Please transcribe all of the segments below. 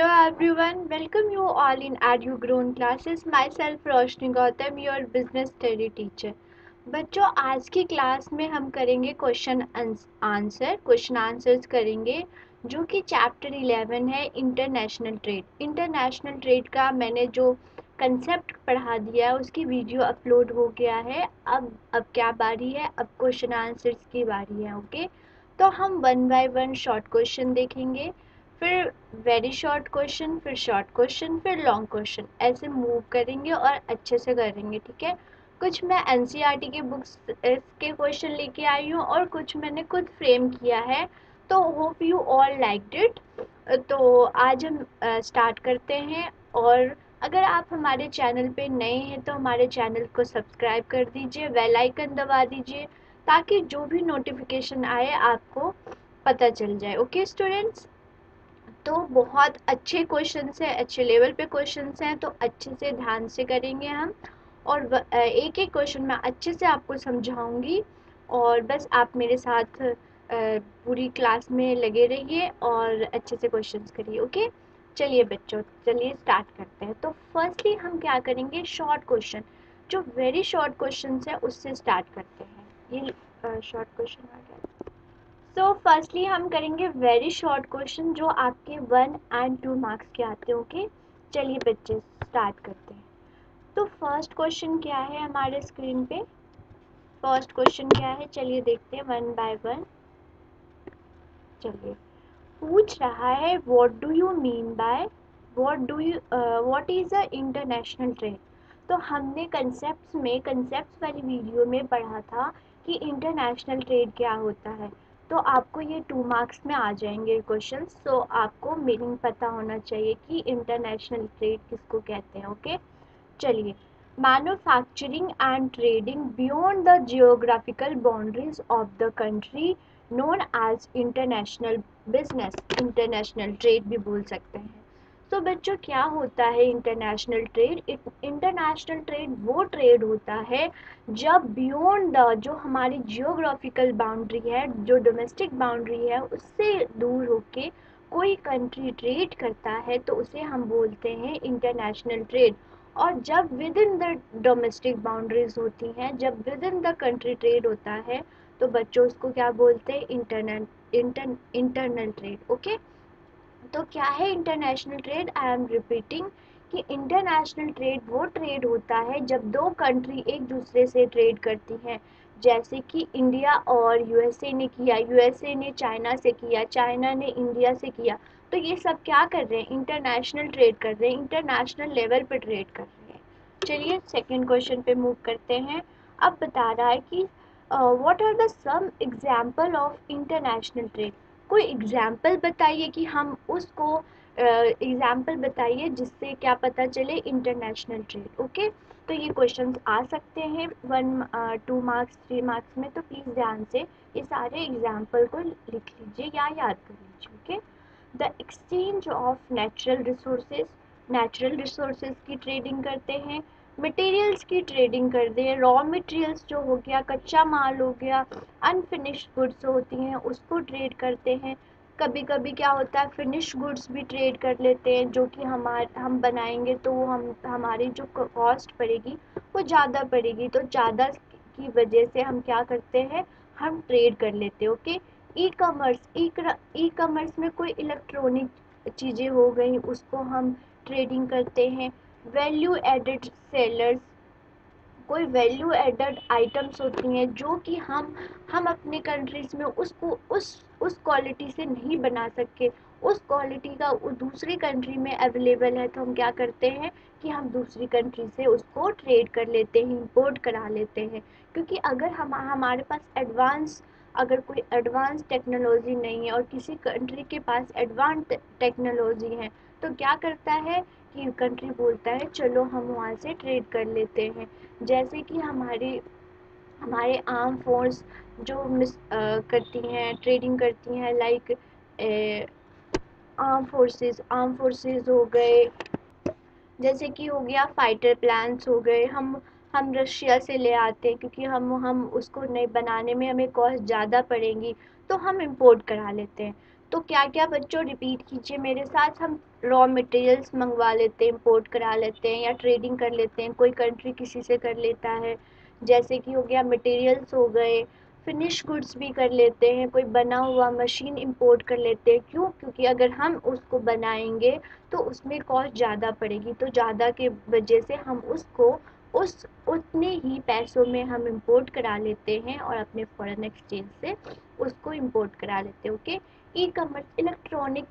Hello everyone, welcome you all in EduGrown classes. Myself Roshni Gautam, your business study teacher. बच्चों आज की class में हम करेंगे क्वेश्चन आंसर्स करेंगे जो कि चैप्टर 11 है इंटरनेशनल ट्रेड। इंटरनेशनल ट्रेड का मैंने जो कंसेप्ट पढ़ा दिया है उसकी वीडियो अपलोड हो गया है। अब क्या बारी है, अब क्वेश्चन आंसर्स की बारी है। ओके, तो हम 1 बाय 1 शॉर्ट क्वेश्चन देखेंगे, फिर वेरी शॉर्ट क्वेश्चन, फिर शॉर्ट क्वेश्चन, फिर लॉन्ग क्वेश्चन, ऐसे मूव करेंगे और अच्छे से करेंगे। ठीक है, कुछ मैं एनसीईआरटी की बुक्स के क्वेश्चन लेके आई हूँ और कुछ मैंने खुद फ्रेम किया है, तो hope you all liked it. तो आज हम स्टार्ट करते हैं। और अगर आप हमारे चैनल पे नए हैं तो हमारे चैनल को सब्सक्राइब कर दीजिए, बेल आइकन दबा दीजिए ताकि जो भी नोटिफिकेशन आए आपको पता चल जाए। ओके स्टूडेंट्स, तो बहुत अच्छे क्वेश्चंस हैं, अच्छे लेवल पे क्वेश्चंस हैं, तो अच्छे से ध्यान से करेंगे हम। और एक एक क्वेश्चन मैं अच्छे से आपको समझाऊंगी और बस आप मेरे साथ पूरी क्लास में लगे रहिए और अच्छे से क्वेश्चंस करिए। ओके, चलिए बच्चों, चलिए स्टार्ट करते हैं। तो फर्स्टली हम क्या करेंगे, शॉर्ट क्वेश्चन, जो वेरी शॉर्ट क्वेश्चन है उससे स्टार्ट करते हैं। ये शॉर्ट क्वेश्चन आ गया। सो फर्स्टली हम करेंगे वेरी शॉर्ट क्वेश्चन जो आपके 1 और 2 मार्क्स के आते हैं। ओके, चलिए बच्चे स्टार्ट करते हैं। तो फर्स्ट क्वेश्चन क्या है हमारे स्क्रीन पे, फर्स्ट क्वेश्चन क्या है, चलिए देखते हैं 1 बाय 1। चलिए, पूछ रहा है what do you mean by what is a international trade. तो हमने कंसेप्ट्स वाली वीडियो में पढ़ा था कि इंटरनेशनल ट्रेड क्या होता है। तो आपको ये 2 मार्क्स में आ जाएंगे क्वेश्चंस, तो आपको मीनिंग पता होना चाहिए कि इंटरनेशनल ट्रेड किसको कहते हैं। ओके, चलिए, manufacturing and trading beyond the geographical boundaries of the country known as international business, international trade भी बोल सकते हैं। तो बच्चों क्या होता है इंटरनेशनल ट्रेड? इंटरनेशनल ट्रेड वो ट्रेड होता है जब बियॉन्ड द, जो हमारी जियोग्राफिकल बाउंड्री है, जो डोमेस्टिक बाउंड्री है, उससे दूर होके कोई कंट्री ट्रेड करता है तो उसे हम बोलते हैं इंटरनेशनल ट्रेड। और जब with in the domestic boundaries होती हैं, जब with in the country trade होता है, तो बच्चों उसको क्या बोलते हैं, इंटरनल ट्रेड। ओके, तो क्या है international trade? I am repeating कि इंटरनेशनल ट्रेड वो ट्रेड होता है जब दो कंट्री एक दूसरे से ट्रेड करती हैं। जैसे कि इंडिया और यूएसए ने किया, यूएसए ने चाइना से किया, चाइना ने इंडिया से किया। तो ये सब क्या कर रहे हैं, इंटरनेशनल ट्रेड कर रहे हैं, इंटरनेशनल लेवल पे ट्रेड कर रहे हैं। चलिए सेकंड क्वेश्चन पे मूव करते हैं। अब बता रहा है कि what are the some example of international trade. कोई एग्जाम्पल बताइए कि हम उसको एग्जाम्पल बताइए जिससे क्या पता चले इंटरनेशनल ट्रेड। ओके, तो ये क्वेश्चंस आ सकते हैं 1, 2 मार्क्स, 3 मार्क्स में, तो प्लीज़ ध्यान से ये सारे एग्जाम्पल को लिख लीजिए या याद कर लीजिए। Okay, the exchange of natural resources की ट्रेडिंग करते हैं, मटेरियल्स की ट्रेडिंग करते हैं, रॉ मटेरियल्स जो हो गया, कच्चा माल हो गया, अनफिनिश्ड गुड्स होती हैं उसको ट्रेड करते हैं। कभी कभी क्या होता है, फिनिश गुड्स भी ट्रेड कर लेते हैं, जो कि हम बनाएंगे तो वो हमारी जो कॉस्ट पड़ेगी वो ज़्यादा पड़ेगी, तो ज़्यादा की वजह से हम क्या करते हैं, हम ट्रेड कर लेते हैं। ओके, ई कॉमर्स में कोई इलेक्ट्रॉनिक चीज़ें हो गई उसको हम ट्रेडिंग करते हैं। वैल्यू एडेड सेलर्स, कोई वैल्यू एडेड आइटम्स होती हैं जो कि हम अपने कंट्रीज में उसको उस क्वालिटी से नहीं बना सकते, उस क्वालिटी का वो दूसरी कंट्री में अवेलेबल है, तो हम क्या करते हैं कि हम दूसरी कंट्री से उसको ट्रेड कर लेते हैं, इंपोर्ट करा लेते हैं। क्योंकि अगर हमारे पास अगर कोई एडवांस टेक्नोलॉजी नहीं है और किसी कंट्री के पास एडवांस टेक्नोलॉजी है, तो क्या करता है कि कंट्री बोलता है चलो हम वहाँ से ट्रेड कर लेते हैं। जैसे कि हमारे आर्म फोर्स जो करती हैं, ट्रेडिंग करती हैं, लाइक आर्म फोर्सेस हो गए, जैसे कि हो गया फाइटर प्लान्स हो गए, हम रशिया से ले आते हैं क्योंकि हम उसको नहीं बनाने में हमें कॉस्ट ज़्यादा पड़ेगी, तो हम इंपोर्ट करा लेते हैं। तो क्या क्या बच्चों रिपीट कीजिए मेरे साथ। हम रॉ मटेरियल्स मंगवा लेते हैं, इंपोर्ट करा लेते हैं या ट्रेडिंग कर लेते हैं, कोई कंट्री किसी से कर लेता है, जैसे कि हो गया मटेरियल्स हो गए। फिनिश गुड्स भी कर लेते हैं, कोई बना हुआ मशीन इंपोर्ट कर लेते हैं। क्यों? क्योंकि अगर हम उसको बनाएंगे तो उसमें कॉस्ट ज़्यादा पड़ेगी, तो ज़्यादा के वजह से हम उसको उस उतने ही पैसों में हम इंपोर्ट करा लेते हैं और अपने फॉरेन एक्सचेंज से उसको इंपोर्ट करा लेते हैं। Okay. E commerce electronic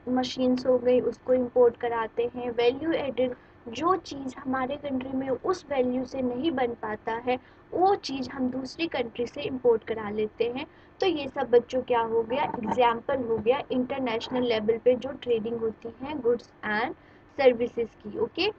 machines हो गई, उसको इंपोर्ट कराते हैं। वैल्यू एडेड, जो चीज़ हमारे कंट्री में उस वैल्यू से नहीं बन पाता है, वो चीज़ हम दूसरी कंट्री से इंपोर्ट करा लेते हैं। तो ये सब बच्चों क्या हो गया, एग्जाम्पल हो गया इंटरनेशनल लेवल पे जो ट्रेडिंग होती है गुड्स एंड सर्विसेज की। ओके।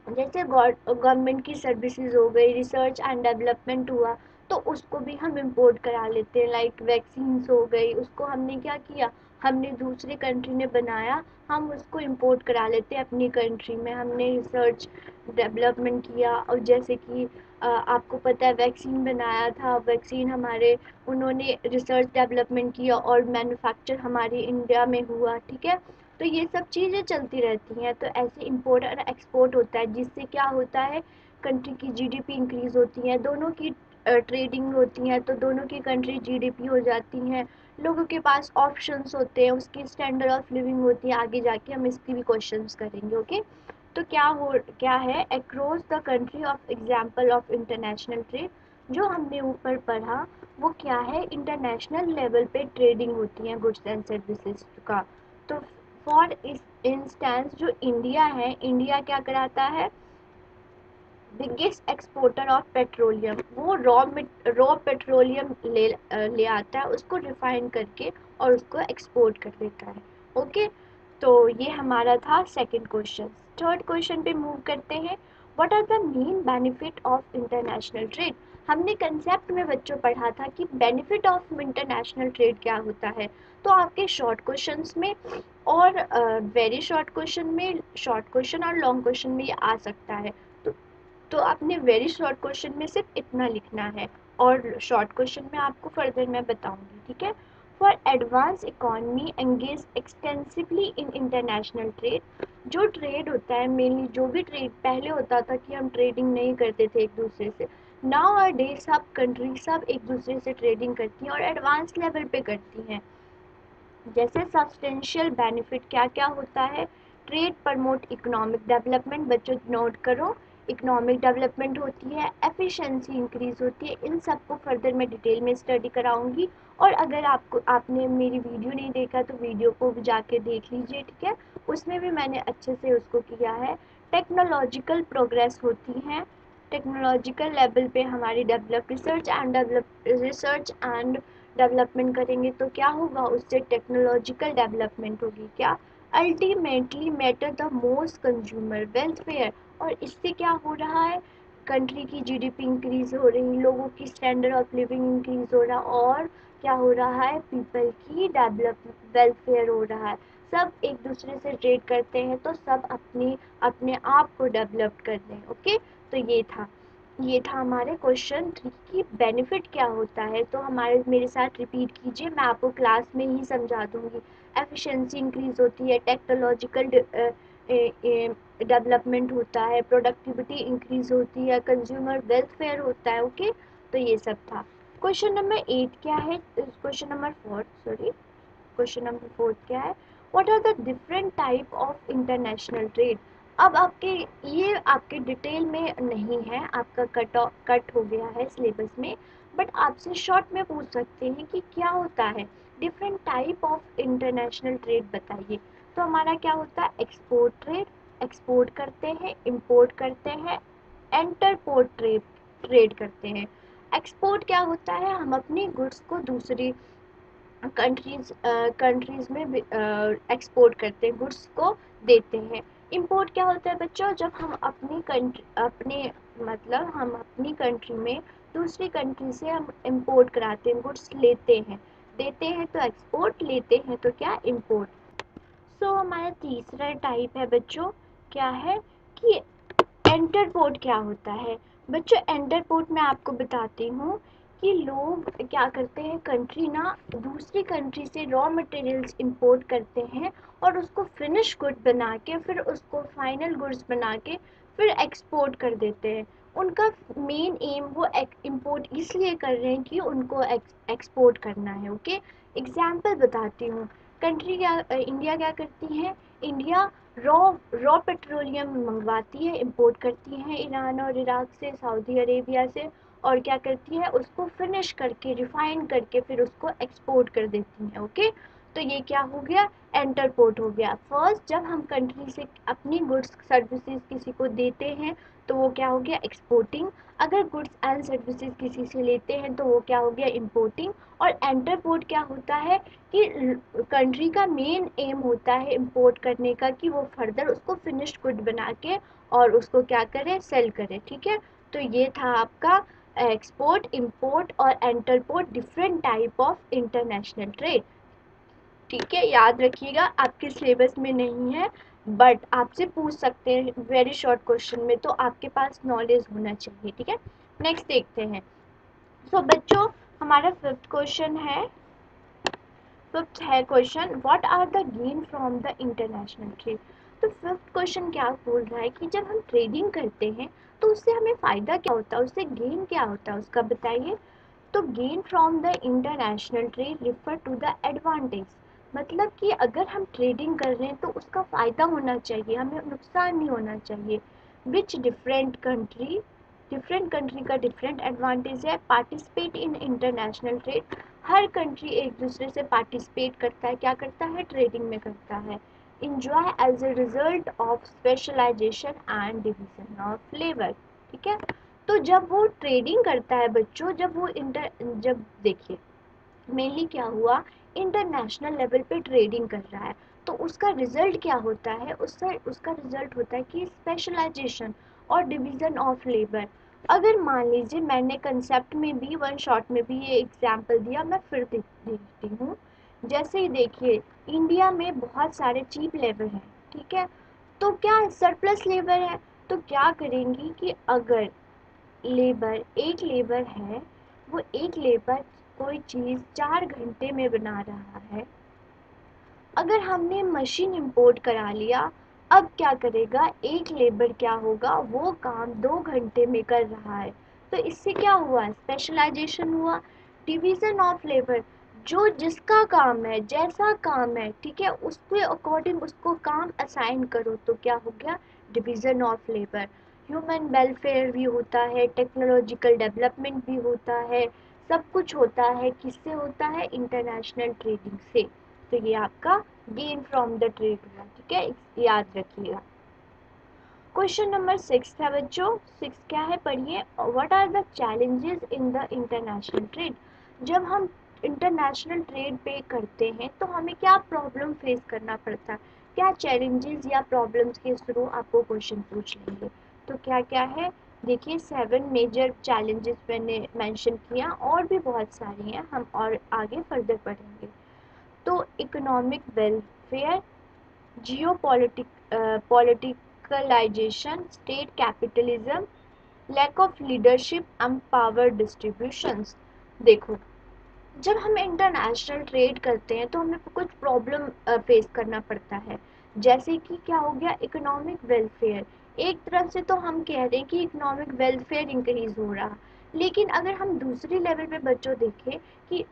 जैसे गवर्नमेंट की सर्विसेज हो गई, रिसर्च एंड डेवलपमेंट हुआ, तो उसको भी हम इंपोर्ट करा लेते हैं। लाइक वैक्सीन्स हो गई, उसको हमने क्या किया, हमने दूसरी कंट्री ने बनाया, हम उसको इंपोर्ट करा लेते हैं अपनी कंट्री में। हमने रिसर्च डेवलपमेंट किया, और जैसे कि आपको पता है वैक्सीन बनाया था, वैक्सीन हमारे उन्होंने रिसर्च डेवलपमेंट किया और मैन्युफैक्चर हमारे इंडिया में हुआ। ठीक है। तो ये सब चीज़ें चलती रहती हैं। तो ऐसे इंपोर्ट और एक्सपोर्ट होता है, जिससे क्या होता है, कंट्री की जीडीपी इंक्रीज होती है, दोनों की ट्रेडिंग होती है, तो दोनों की कंट्री जीडीपी हो जाती हैं, लोगों के पास ऑप्शंस होते हैं, उसकी स्टैंडर्ड ऑफ लिविंग होती है। आगे जाके हम इसकी भी क्वेश्चंस करेंगे। ओके। तो क्या है across the country of example of international trade, जो हमने ऊपर पढ़ा वो क्या है, इंटरनेशनल लेवल पे ट्रेडिंग होती है गुड्स एंड सर्विसेज का। तो फॉर इंस्टेंस जो इंडिया है, इंडिया क्या कराता है, बिगेस्ट एक्सपोर्टर ऑफ पेट्रोलियम, वो रॉ पेट्रोलियम ले आता है, उसको रिफाइन करके और उसको एक्सपोर्ट कर देता है। ओके। तो ये हमारा था सेकंड क्वेश्चन। थर्ड क्वेश्चन पे मूव करते हैं। What are the main benefit of international trade. हमने कंसेप्ट में बच्चों पढ़ा था कि बेनिफिट ऑफ इंटरनेशनल ट्रेड क्या होता है। तो आपके शॉर्ट क्वेश्चंस में और वेरी शॉर्ट क्वेश्चन में, शॉर्ट क्वेश्चन और लॉन्ग क्वेश्चन में ये आ सकता है। तो आपने वेरी शॉर्ट क्वेश्चन में सिर्फ इतना लिखना है, और शॉर्ट क्वेश्चन में आपको फर्दर मैं बताऊंगी। ठीक है। For advance economy engage extensively in international trade, जो ट्रेड होता है मेनली, जो भी ट्रेड पहले होता था कि हम ट्रेडिंग नहीं करते थे एक दूसरे से, नाउ अ डे सब कंट्री सब एक दूसरे से ट्रेडिंग करती हैं और एडवांस लेवल पे करती हैं। जैसे सब्सटेंशियल बेनिफिट क्या क्या होता है, ट्रेड प्रमोट इकोनॉमिक डेवलपमेंट, बच्चों नोट करो, इकोनॉमिक डेवलपमेंट होती है, एफिशिएंसी इंक्रीज होती है। इन सबको फर्दर मैं डिटेल में स्टडी कराऊंगी, और अगर आपने मेरी वीडियो नहीं देखा तो वीडियो को भी जाके देख लीजिए। ठीक है। उसमें भी मैंने अच्छे से उसको किया है। टेक्नोलॉजिकल प्रोग्रेस होती हैं, टेक्नोलॉजिकल लेवल पे हमारी रिसर्च एंड डेवलपमेंट करेंगे तो क्या होगा, उससे टेक्नोलॉजिकल डेवलपमेंट होगी। क्या, ultimately matter the most consumer welfare, और इससे क्या हो रहा है, कंट्री की जीडीपी इंक्रीज हो रही, लोगों की स्टैंडर्ड ऑफ लिविंग इंक्रीज हो रहा, और क्या हो रहा है, पीपल की डेवलप वेलफेयर हो रहा है। सब एक दूसरे से ट्रेड करते हैं तो सब अपने आप को डेवलप कर रहे हैं। ओके। तो ये था हमारे क्वेश्चन 3 की बेनिफिट क्या होता है। तो मेरे साथ रिपीट कीजिए, मैं आपको क्लास में ही समझा दूंगी। एफिशिएंसी इंक्रीज होती है, टेक्नोलॉजिकल डेवलपमेंट होता है, प्रोडक्टिविटी इंक्रीज होती है, कंज्यूमर वेलफेयर होता है। ओके। तो ये सब था। क्वेश्चन नंबर 8 क्या है, question number 4 sorry, question number 4 क्या है, what are the different type of international trade. अब आपके डिटेल में नहीं है, आपका कट हो गया है सिलेबस में, बट आपसे शॉर्ट में पूछ सकते हैं कि क्या होता है, different type of international trade बताइए। तो हमारा क्या होता है, एक्सपोर्ट ट्रेड, एक्सपोर्ट करते हैं, इंपोर्ट करते हैं, एंटरपोर्ट ट्रेड करते हैं। एक्सपोर्ट क्या होता है, हम अपनी गुड्स को दूसरी कंट्रीज में एक्सपोर्ट करते हैं, गुड्स को देते हैं। इंपोर्ट क्या होता है बच्चों, जब हम हम अपनी कंट्री में दूसरी कंट्री से हम इंपोर्ट कराते हैं, गुड्स लेते हैं, देते हैं तो एक्सपोर्ट, लेते हैं तो क्या, इंपोर्ट। सो हमारा तीसरा टाइप है बच्चों, क्या है कि एंटरपोर्ट क्या होता है। बच्चों एंटरपोर्ट मैं आपको बताती हूँ कि लोग क्या करते हैं, कंट्री ना दूसरी कंट्री से रॉ मटेरियल्स इंपोर्ट करते हैं और उसको फिनिश गुड बना के फिर उसको फाइनल गुड्स बना के फिर एक्सपोर्ट कर देते हैं। उनका मेन एम वो इंपोर्ट इसलिए कर रहे हैं कि उनको एक्सपोर्ट करना है। ओके, एग्जाम्पल बताती हूँ। कंट्री क्या इंडिया क्या करती है, इंडिया रॉ रॉ पेट्रोलियम मंगवाती है, इंपोर्ट करती है ईरान और इराक से, सऊदी अरेबिया से, और क्या करती है, उसको फिनिश करके रिफाइन करके फिर उसको एक्सपोर्ट कर देती है। ओके, तो ये क्या हो गया, एंटरपोर्ट हो गया। फर्स्ट जब हम कंट्री से अपनी गुड्स सर्विसेज किसी को देते हैं तो वो क्या हो गया, एक्सपोर्टिंग। अगर गुड्स एंड सर्विसेज किसी से लेते हैं तो वो क्या हो गया, इंपोर्टिंग। और एंटरपोर्ट क्या होता है कि कंट्री का मेन एम होता है इंपोर्ट करने का कि वो फर्दर उसको फिनिश्ड गुड बना के और उसको क्या करे, सेल करे। ठीक है, तो ये था आपका एक्सपोर्ट, इंपोर्ट और entrepot, different type of international trade. ठीक है, याद रखिएगा, आपके सिलेबस में नहीं है बट आपसे पूछ सकते हैं वेरी शॉर्ट क्वेश्चन में, तो आपके पास नॉलेज होना चाहिए। ठीक है, नेक्स्ट देखते हैं। सो बच्चों, हमारा फिफ्थ है question, what are the gain from the international trade. तो फिफ्थ क्वेश्चन क्या बोल रहा है कि जब हम ट्रेडिंग करते हैं तो उससे हमें फ़ायदा क्या होता है, उससे गेन क्या होता है, उसका बताइए। तो gain from the international trade refer to the advantage, मतलब कि अगर हम ट्रेडिंग कर रहे हैं तो उसका फ़ायदा होना चाहिए, हमें नुकसान नहीं होना चाहिए। विच डिफरेंट कंट्री का डिफरेंट एडवांटेज है। Participate in international trade, her country एक दूसरे से पार्टिसिपेट करता है, क्या करता है, ट्रेडिंग में करता है। Enjoy as a result of specialization and division of labour. ठीक है, तो जब वो ट्रेडिंग करता है बच्चों, जब देखिए मेनली क्या हुआ, इंटरनेशनल लेवल पे ट्रेडिंग कर रहा है तो उसका रिजल्ट क्या होता है, उससे उसका रिजल्ट होता है कि स्पेशलाइजेशन और डिवीजन ऑफ लेबर। अगर मान लीजिए मैंने कंसेप्ट में भी वन शॉट में भी ये एग्जांपल दिया, मैं फिर देखती हूँ। जैसे ही देखिए, इंडिया में बहुत सारे चीप लेबर हैं, ठीक है, तो क्या सरप्लस लेबर है, तो क्या करेंगी कि अगर एक लेबर है, वो एक लेबर कोई चीज़ 4 घंटे में बना रहा है, अगर हमने मशीन इंपोर्ट करा लिया, अब क्या करेगा, एक लेबर क्या होगा, वो काम 2 घंटे में कर रहा है। तो इससे क्या हुआ, स्पेशलाइजेशन हुआ। डिवीजन ऑफ लेबर, जो जिसका काम है, जैसा काम है, ठीक है, उसके अकॉर्डिंग उसको काम असाइन करो, तो क्या हो गया, division of labour. Human welfare भी होता है, टेक्नोलॉजिकल डेवलपमेंट भी होता है, सब कुछ होता है, किससे होता है, इंटरनेशनल ट्रेडिंग से। तो ये आपका गेन फ्रॉम द ट्रेड हुआ। ठीक है, याद रखिएगा। क्वेश्चन नंबर 6 था बच्चों। 6 क्या है, पढ़िए। What are the challenges in the international trade. जब हम इंटरनेशनल ट्रेड पे करते हैं तो हमें क्या प्रॉब्लम फेस करना पड़ता है, क्या चैलेंजेस या प्रॉब्लम्स के थ्रू आपको क्वेश्चन पूछ लेंगे। तो क्या क्या है, देखिए 7 मेजर चैलेंजेस मैंने मेंशन किया, और भी बहुत सारी हैं, हम और आगे फर्दर पढ़ेंगे। तो economic welfare, politicalisation, state capitalism, lack of leadership and power distributions. देखो, जब हम इंटरनेशनल ट्रेड करते हैं तो हमें कुछ प्रॉब्लम फेस करना पड़ता है। जैसे कि क्या हो गया, इकोनॉमिक वेलफेयर। एक तरफ से तो हम कह रहे हैं कि इकोनॉमिक वेलफेयर इंक्रीज हो रहा, लेकिन अगर हम दूसरी लेवल पे बच्चों देखें कि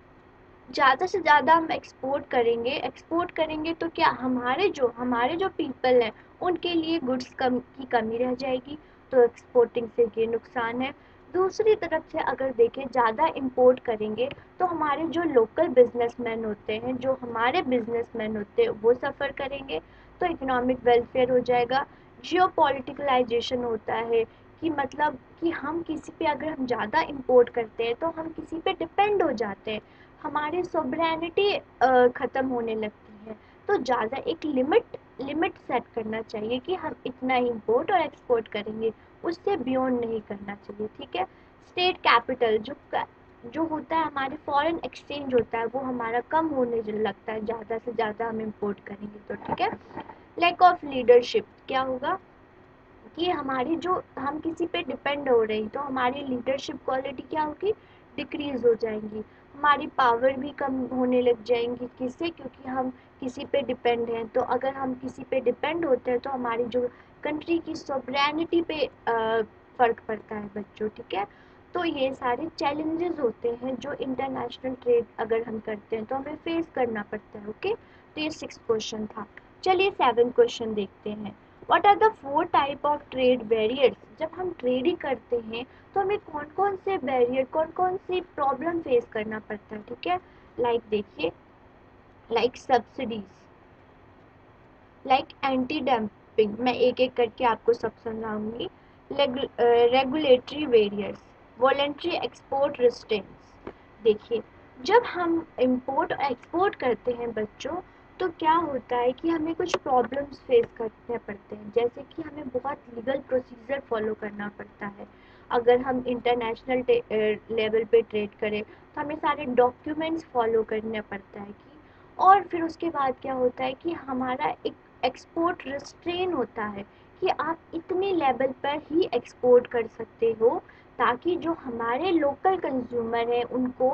ज़्यादा से ज़्यादा हम एक्सपोर्ट करेंगे तो क्या हमारे जो पीपल हैं उनके लिए गुड्स की कमी रह जाएगी, तो एक्सपोर्टिंग से ये नुकसान है। दूसरी तरफ से अगर देखें, ज़्यादा इंपोर्ट करेंगे तो हमारे जो लोकल बिजनेसमैन होते हैं, जो हमारे बिजनेसमैन होते हैं, वो सफ़र करेंगे, तो इकोनॉमिक वेलफेयर हो जाएगा। जियो पॉलिटिकलाइजेशन होता है कि मतलब कि हम किसी पे अगर हम ज़्यादा इंपोर्ट करते हैं तो हम किसी पे डिपेंड हो जाते हैं, हमारी सोवरेनिटी ख़त्म होने लगती है। तो ज़्यादा एक लिमिट सेट करना चाहिए कि हम इतना इंपोर्ट और एक्सपोर्ट करेंगे, उससे बियॉन्ड नहीं करना चाहिए। ठीक है, स्टेट कैपिटल जो होता है, हमारे फॉरेन एक्सचेंज होता है, वो हमारा कम होने लगता है, ज़्यादा से ज़्यादा हम इंपोर्ट करेंगे तो। ठीक है, लैक ऑफ लीडरशिप, क्या होगा कि हमारी जो हम किसी पे डिपेंड हो रही, तो हमारी लीडरशिप क्वालिटी क्या होगी, डिक्रीज हो जाएंगी, हमारी पावर भी कम होने लग जाएंगी। किससे? क्योंकि हम किसी पे डिपेंड हैं। तो अगर हम किसी पे डिपेंड होते हैं तो हमारी जो कंट्री की सॉवरेनिटी पे फ़र्क पड़ता है बच्चों, ठीक है। तो ये सारे चैलेंजेस होते हैं जो इंटरनेशनल ट्रेड अगर हम करते हैं तो हमें फेस करना पड़ता है। ओके, तो ये 6 क्वेश्चन था। चलिए 7 क्वेश्चन देखते हैं। What are the 4 type of trade barriers? जब हम ट्रेडिंग करते हैं तो हमें कौन कौन से बैरियर, कौन कौन सी प्रॉब्लम फेस करना पड़ता है, ठीक है। लाइक देखिए, like subsidies, like anti dumping, मैं एक एक करके आपको सब समझाऊंगी। Regulatory barriers, voluntary export restraints. देखिए, जब हम इंपोर्ट और एक्सपोर्ट करते हैं बच्चों, तो क्या होता है कि हमें कुछ प्रॉब्लम्स फेस करने पड़ते हैं, जैसे कि हमें बहुत लीगल प्रोसीजर फॉलो करना पड़ता है। अगर हम इंटरनेशनल लेवल पे ट्रेड करें तो हमें सारे डॉक्यूमेंट्स फॉलो करने पड़ता है कि, और फिर उसके बाद क्या होता है कि हमारा एक एक्सपोर्ट रिस्ट्रेन होता है कि आप इतने लेवल पर ही एक्सपोर्ट कर सकते हो, ताकि जो हमारे लोकल कंज्यूमर हैं उनको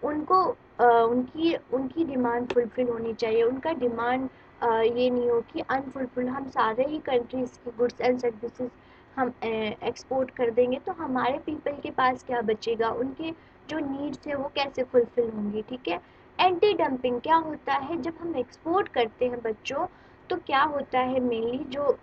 उनको उनकी उनकी डिमांड फुलफिल होनी चाहिए। उनका डिमांड ये नहीं हो कि अनफुलफिल, हम सारे ही कंट्रीज़ की गुड्स एंड सर्विसेज हम एक्सपोर्ट कर देंगे तो हमारे पीपल के पास क्या बचेगा, उनके जो नीड्स है वो कैसे फुलफिल होंगी, ठीक है। एंटी डंपिंग क्या होता है? जब हम एक्सपोर्ट करते हैं बच्चों, तो क्या होता है मेनली जो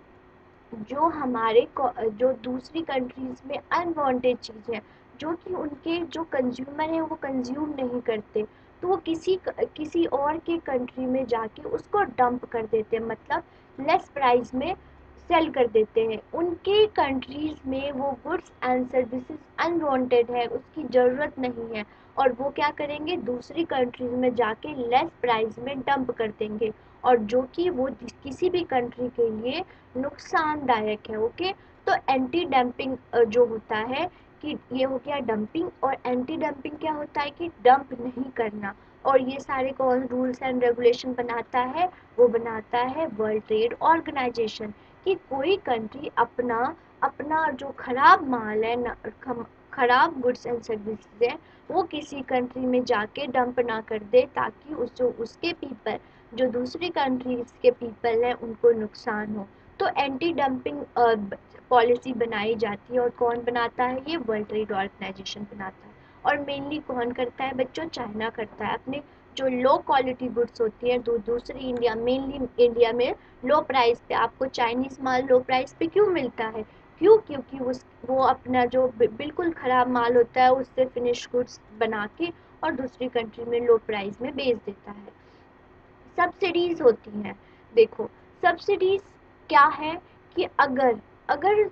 जो हमारे जो दूसरी कंट्रीज में अनवांटेड चीज़ है, जो कि उनके जो कंज्यूमर है वो कंज्यूम नहीं करते, तो वो किसी और के कंट्री में जाके उसको डंप कर देते हैं, मतलब लेस प्राइस में सेल कर देते हैं। उनके कंट्रीज में वो गुड्स एंड सर्विसेज अनवांटेड है, उसकी ज़रूरत नहीं है, और वो क्या करेंगे, दूसरी कंट्रीज में जाके लेस प्राइस में डंप कर देंगे, और जो कि वो किसी भी कंट्री के लिए नुकसानदायक है। ओके, तो एंटी डंपिंग जो होता है कि ये हो गया डंपिंग, और एंटी डंपिंग क्या होता है कि डंप नहीं करना। और ये सारे कौन रूल्स एंड रेगुलेशन बनाता है? वो बनाता है वर्ल्ड ट्रेड ऑर्गेनाइजेशन, कि कोई कंट्री अपना अपना जो खराब माल है न, खराब गुड्स एंड सर्विसेज है, वो किसी कंट्री में जाके डंप ना कर दे, ताकि जो उसके पीपल, जो दूसरी कंट्रीज के पीपल हैं, उनको नुकसान हो। तो एंटी डंपिंग पॉलिसी बनाई जाती है, और कौन बनाता है? ये वर्ल्ड ट्रेड ऑर्गेनाइजेशन बनाता है। और मेनली कौन करता है बच्चों? चाइना करता है। अपने जो लो क्वालिटी गुड्स होती है दूसरी इंडिया, मेनली इंडिया में लो प्राइस पे, आपको चाइनीज़ माल लो प्राइस पे क्यों मिलता है? क्यों? क्योंकि वो अपना जो बिल्कुल ख़राब माल होता है उससे फिनिश गुड्स बना के और दूसरी कंट्री में लो प्राइस में बेच देता है। सब्सिडीज़ होती हैं। देखो, सब्सिडीज़ क्या है कि अगर अगर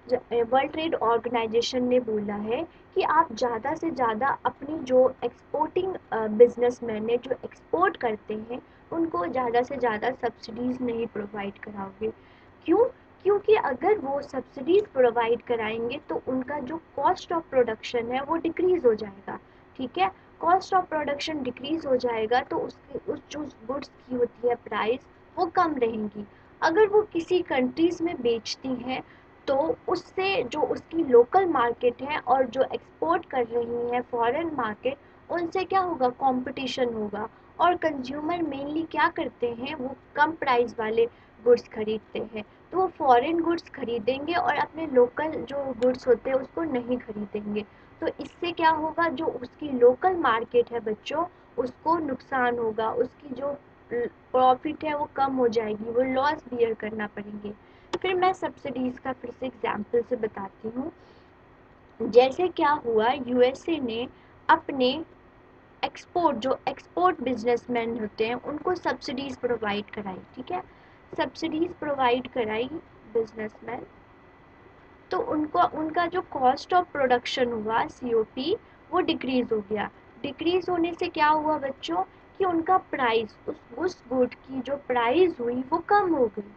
वर्ल्ड ट्रेड ऑर्गेनाइजेशन ने बोला है कि आप ज़्यादा से ज़्यादा अपनी जो एक्सपोर्टिंग बिजनेसमैन है, जो एक्सपोर्ट करते हैं, उनको ज़्यादा से ज़्यादा सब्सिडीज़ नहीं प्रोवाइड कराओगे। क्यों? क्योंकि अगर वो सब्सिडीज़ प्रोवाइड कराएंगे तो उनका जो कॉस्ट ऑफ प्रोडक्शन है वो डिक्रीज़ हो जाएगा, ठीक है। कॉस्ट ऑफ प्रोडक्शन डिक्रीज़ हो जाएगा तो उसकी उस जो गुड्स की होती है प्राइस, वो कम रहेंगी। अगर वो किसी कंट्रीज़ में बेचती हैं तो उससे जो उसकी लोकल मार्केट है और जो एक्सपोर्ट कर रही हैं फॉरेन मार्केट, उनसे क्या होगा? कंपटीशन होगा। और कंज्यूमर मेनली क्या करते हैं? वो कम प्राइस वाले गुड्स खरीदते हैं, तो वो फॉरेन गुड्स खरीदेंगे और अपने लोकल जो गुड्स होते हैं उसको नहीं खरीदेंगे। तो इससे क्या होगा? जो उसकी लोकल मार्केट है बच्चों, उसको नुकसान होगा, उसकी जो प्रॉफिट है वो कम हो जाएगी, वो लॉस बियर करना पड़ेंगे। फिर मैं सब्सिडीज़ का फिर से एग्जाम्पल से बताती हूँ। जैसे क्या हुआ, यूएसए ने अपने जो एक्सपोर्ट बिजनेसमैन होते हैं उनको सब्सिडीज़ प्रोवाइड कराई, ठीक है। सब्सिडीज़ प्रोवाइड कराई बिजनेसमैन, तो उनको उनका जो कॉस्ट ऑफ प्रोडक्शन हुआ सीओपी, वो डिक्रीज़ हो गया। डिक्रीज़ होने से क्या हुआ बच्चों कि उनका प्राइस, उस गुड की जो प्राइस हुई वो कम हो गई।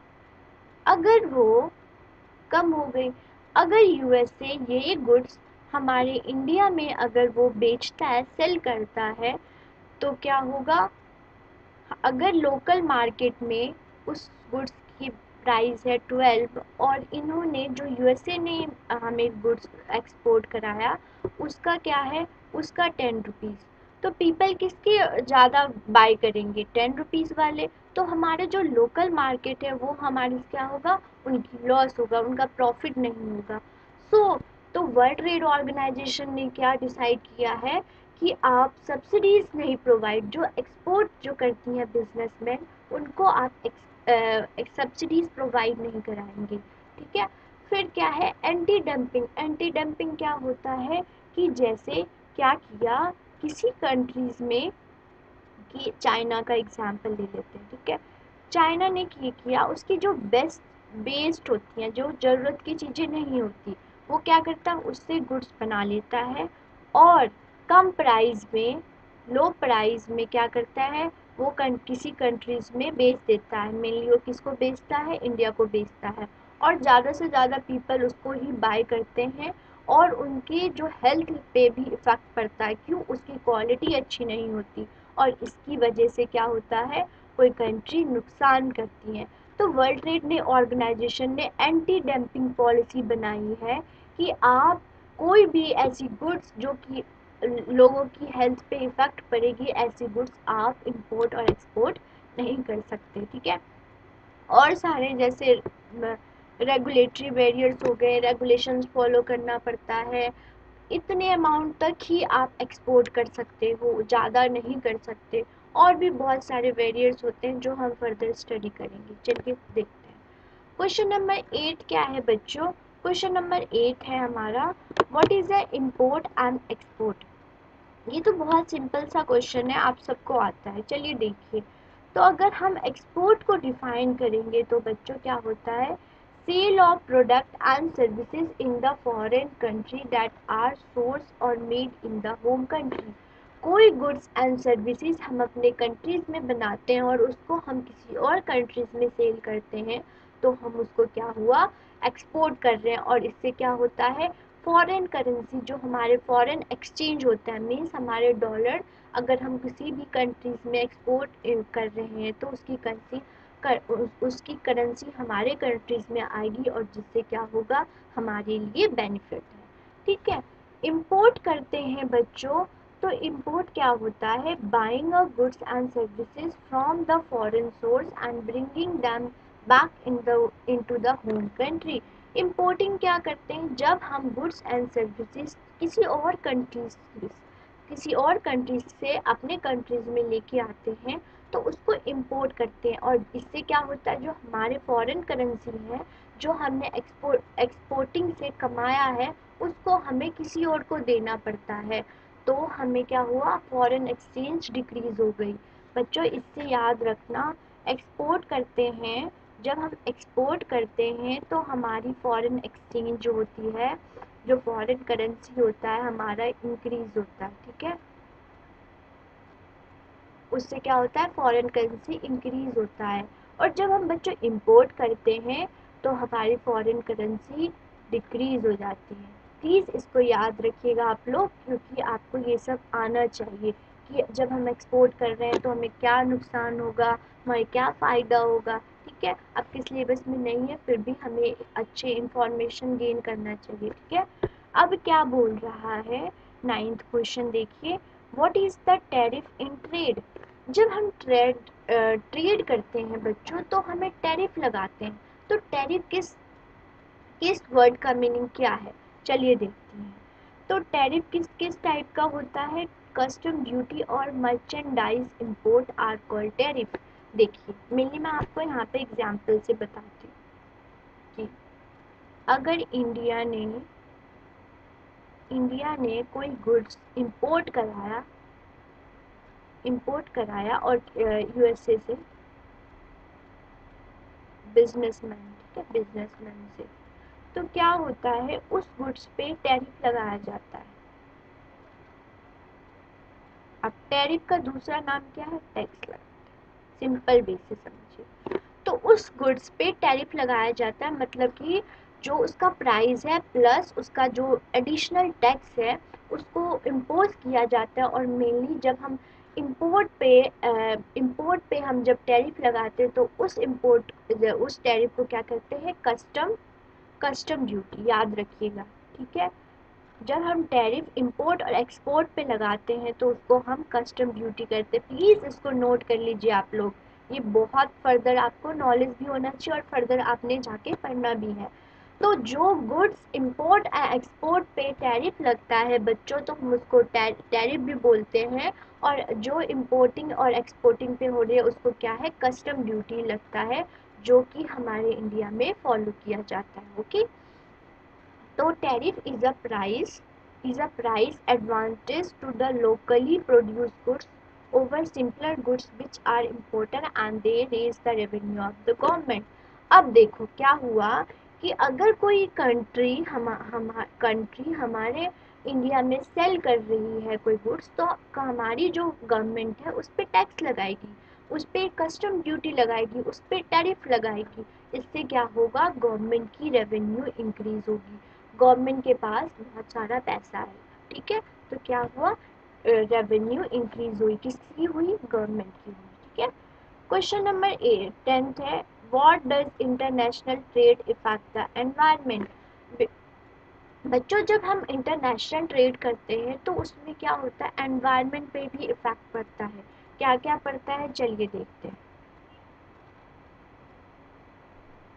अगर वो कम हो गई, अगर यूएसए ये गुड्स हमारे इंडिया में अगर वो बेचता है, सेल करता है, तो क्या होगा? अगर लोकल मार्केट में उस गुड्स की प्राइस है 12 और इन्होंने जो यूएसए ने हमें गुड्स एक्सपोर्ट कराया उसका क्या है, उसका 10 रुपीज़। तो पीपल किसके ज़्यादा बाय करेंगे, 10 रुपीज़ वाले। तो हमारे जो लोकल मार्केट है वो हमारी क्या होगा, उनकी लॉस होगा, उनका प्रॉफिट नहीं होगा। तो वर्ल्ड ट्रेड ऑर्गेनाइजेशन ने क्या डिसाइड किया है कि आप सब्सिडीज नहीं प्रोवाइड, जो एक्सपोर्ट जो करती हैं बिजनेसमैन उनको आप सब्सिडीज प्रोवाइड नहीं कराएंगे, ठीक है। फिर क्या है, एंटी डंपिंग। एंटी डंपिंग क्या होता है कि जैसे क्या किया किसी कंट्रीज में, कि चाइना का एग्जाम्पल ले लेते हैं, ठीक है। चाइना ने ये किया, उसकी जो बेस्ड होती हैं, जो ज़रूरत की चीज़ें नहीं होती, वो क्या करता है, उससे गुड्स बना लेता है और कम प्राइस में, लो प्राइस में क्या करता है, वो किसी कंट्रीज़ में बेच देता है। मेनली वो किसको बेचता है, इंडिया को बेचता है। और ज़्यादा से ज़्यादा पीपल उसको ही बाय करते हैं और उनकी जो हेल्थ पे भी इफ़ेक्ट पड़ता है, क्यों, उसकी क्वालिटी अच्छी नहीं होती और इसकी वजह से क्या होता है, कोई कंट्री नुकसान करती है। तो वर्ल्ड ट्रेड ने ऑर्गेनाइजेशन ने एंटी डंपिंग पॉलिसी बनाई है कि आप कोई भी ऐसी गुड्स जो कि लोगों की हेल्थ पे इफेक्ट पड़ेगी, ऐसी गुड्स आप इंपोर्ट और एक्सपोर्ट नहीं कर सकते, ठीक है। और सारे जैसे रेगुलेटरी बैरियर्स हो गए, रेगुलेशंस फॉलो करना पड़ता है, इतने अमाउंट तक ही आप एक्सपोर्ट कर सकते हो, ज़्यादा नहीं कर सकते। और भी बहुत सारे वेरिएंट्स होते हैं जो हम फर्दर स्टडी करेंगे। चलिए देखते हैं। क्वेश्चन नंबर 8 क्या है बच्चों, क्वेश्चन नंबर 8 है हमारा, what is the import and export. ये तो बहुत सिंपल सा क्वेश्चन है, आप सबको आता है। चलिए देखिए, तो अगर हम एक्सपोर्ट को डिफाइन करेंगे तो बच्चों क्या होता है, sale of product and services in the foreign country that are source और made in the home country. कोई गुड्स एंड सर्विसेज हम अपने कंट्रीज में बनाते हैं और उसको हम किसी और कंट्रीज में सेल करते हैं, तो हम उसको क्या हुआ, एक्सपोर्ट कर रहे हैं। और इससे क्या होता है, फॉरेन करेंसी जो हमारे फॉरेन एक्सचेंज होता है, मीन्स हमारे डॉलर अगर हम किसी भी कंट्रीज में एक्सपोर्ट कर रहे हैं तो उसकी करेंसी हमारे कंट्रीज में आएगी और जिससे क्या होगा, हमारे लिए बेनिफिट है, ठीक है। इंपोर्ट करते हैं बच्चों, तो इंपोर्ट क्या होता है, buying a goods and services from the foreign source and bringing them back into the home country. Importing क्या करते हैं, जब हम गुड्स एंड सर्विसेज किसी और कंट्रीज से अपने कंट्रीज में लेके आते हैं तो उसको इंपोर्ट करते हैं। और इससे क्या होता है, जो हमारे फॉरेन करेंसी है, जो हमने एक्सपोर्टिंग से कमाया है, उसको हमें किसी और को देना पड़ता है। तो हमें क्या हुआ, फॉरेन एक्सचेंज डिक्रीज हो गई। बच्चों इससे याद रखना, एक्सपोर्ट करते हैं, जब हम एक्सपोर्ट करते हैं तो हमारी फॉरेन एक्सचेंज जो होती है, जो फॉरेन करेंसी होता है हमारा, इंक्रीज होता है, ठीक है। उससे क्या होता है, फॉरेन करेंसी इंक्रीज होता है। और जब हम बच्चों इंपोर्ट करते हैं तो हमारी फॉरेन करेंसी डिक्रीज हो जाती है। प्लीज़ इसको याद रखिएगा आप लोग, क्योंकि आपको ये सब आना चाहिए कि जब हम एक्सपोर्ट कर रहे हैं तो हमें क्या नुकसान होगा, हमें क्या फ़ायदा होगा, ठीक है। आपके सिलेबस में नहीं है फिर भी हमें अच्छे इंफॉर्मेशन गेन करना चाहिए, ठीक है। अब क्या बोल रहा है, 9th क्वेश्चन देखिए, what is the tariff in trade. जब हम ट्रेड करते हैं बच्चों तो हमें टैरिफ लगाते हैं। तो टैरिफ किस किस वर्ड का मीनिंग क्या है, चलिए देखते हैं। तो टैरिफ किस किस टाइप का होता है, कस्टम ड्यूटी और merchandise import are called tariff. देखिए मेनली मैं आपको यहाँ पे एग्जांपल से बताती हूँ कि अगर इंडिया ने कोई गुड्स इंपोर्ट कराया और यूएसए से बिजनेसमैन, ठीक है, बिजनेसमैन से, तो क्या होता है, उस गुड्स पे टैरिफ लगाया जाता है। अब टैरिफ का दूसरा नाम क्या है, टैक्स लगाते हैं, सिंपल बेसिस समझिए। तो उस गुड्स पे टैरिफ लगाया जाता है, मतलब कि जो उसका प्राइस है प्लस उसका जो एडिशनल टैक्स है उसको इम्पोज किया जाता है। और मेनली जब हम इंपोर्ट पे हम जब टैरिफ लगाते हैं तो उस टैरिफ को क्या करते हैं, कस्टम ड्यूटी, याद रखिएगा, ठीक है। जब हम टैरिफ इंपोर्ट और एक्सपोर्ट पे लगाते हैं तो उसको हम कस्टम ड्यूटी करते हैं। प्लीज़ इसको नोट कर लीजिए आप लोग, ये बहुत फर्दर आपको नॉलेज भी होना चाहिए और फर्दर आपने जाके पढ़ना भी है। तो जो गुड्स इंपोर्ट या एक्सपोर्ट पे टैरिफ लगता है बच्चों, तो हम उसको टैरिफ भी बोलते हैं। और जो इंपोर्टिंग और एक्सपोर्टिंग पे हो रही है उसको क्या है, कस्टम ड्यूटी लगता है, जो कि हमारे इंडिया में फॉलो किया जाता है। ओके, तो tariff is a price advantage to the locally produced goods over simpler goods which are imported and they raise the revenue of the government। अब देखो क्या हुआ कि अगर कोई कंट्री हमारे इंडिया में सेल कर रही है कोई गुड्स, तो हमारी जो गवर्नमेंट है उस पर टैक्स लगाएगी, उस पर कस्टम ड्यूटी लगाएगी, उस पर टैरिफ लगाएगी। इससे क्या होगा, गवर्नमेंट की रेवेन्यू इंक्रीज होगी, गवर्नमेंट के पास बहुत सारा पैसा है, ठीक है। तो क्या हुआ, रेवेन्यू इंक्रीज हुई, किसकी हुई, गवर्नमेंट की हुई, ठीक है। क्वेश्चन नंबर 10th है, what does international trade effect the environment. बच्चों जब हम इंटरनेशनल ट्रेड करते हैं तो उसमें क्या होता है, एनवायरनमेंट पे भी इफेक्ट पड़ता है। क्या क्या पड़ता है, चलिए देखते हैं।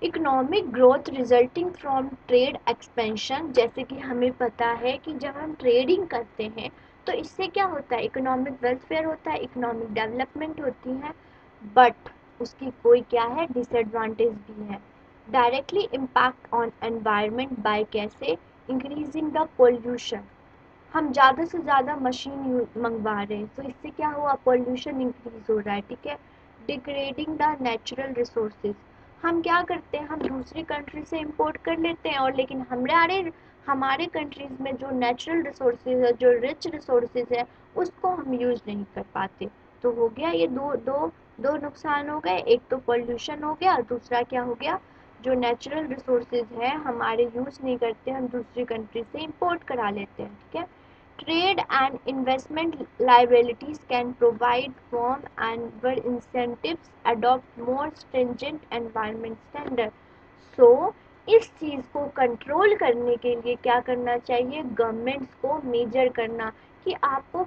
Economic growth resulting from trade expansion, जैसे कि हमें पता है कि जब हम ट्रेडिंग करते हैं तो इससे क्या होता है, इकोनॉमिक वेलफेयर होता है, इकोनॉमिक डेवलपमेंट होती है। बट उसकी कोई क्या है, डिसएडवांटेज भी है। Directly impact on environment by कैसे, इंक्रीजिंग द पोल्यूशन, हम ज़्यादा से ज़्यादा मशीन मंगवा रहे हैं तो इससे क्या हुआ, पोल्यूशन इंक्रीज हो रहा है, ठीक है। डिग्रेडिंग द नेचुरल रिसोर्सेज, हम क्या करते हैं, हम दूसरी कंट्री से इंपोर्ट कर लेते हैं और लेकिन हमारे कंट्रीज में जो नेचुरल रिसोर्सेज है, जो रिच रिसोर्सेज है, उसको हम यूज़ नहीं कर पाते। तो हो गया ये दो नुकसान हो गए, एक तो पोल्यूशन हो गया, दूसरा क्या हो गया, जो नेचुरल रिसोर्सेज है हमारे यूज़ नहीं करते, हम दूसरी कंट्री से इंपोर्ट करा लेते हैं, ठीक है। Trade and investment liabilities can provide firm annual incentives adopt more stringent environment standards. So, इस चीज़ को कंट्रोल करने के लिए क्या करना चाहिए, गवर्नमेंट्स को मेजर करना कि आपको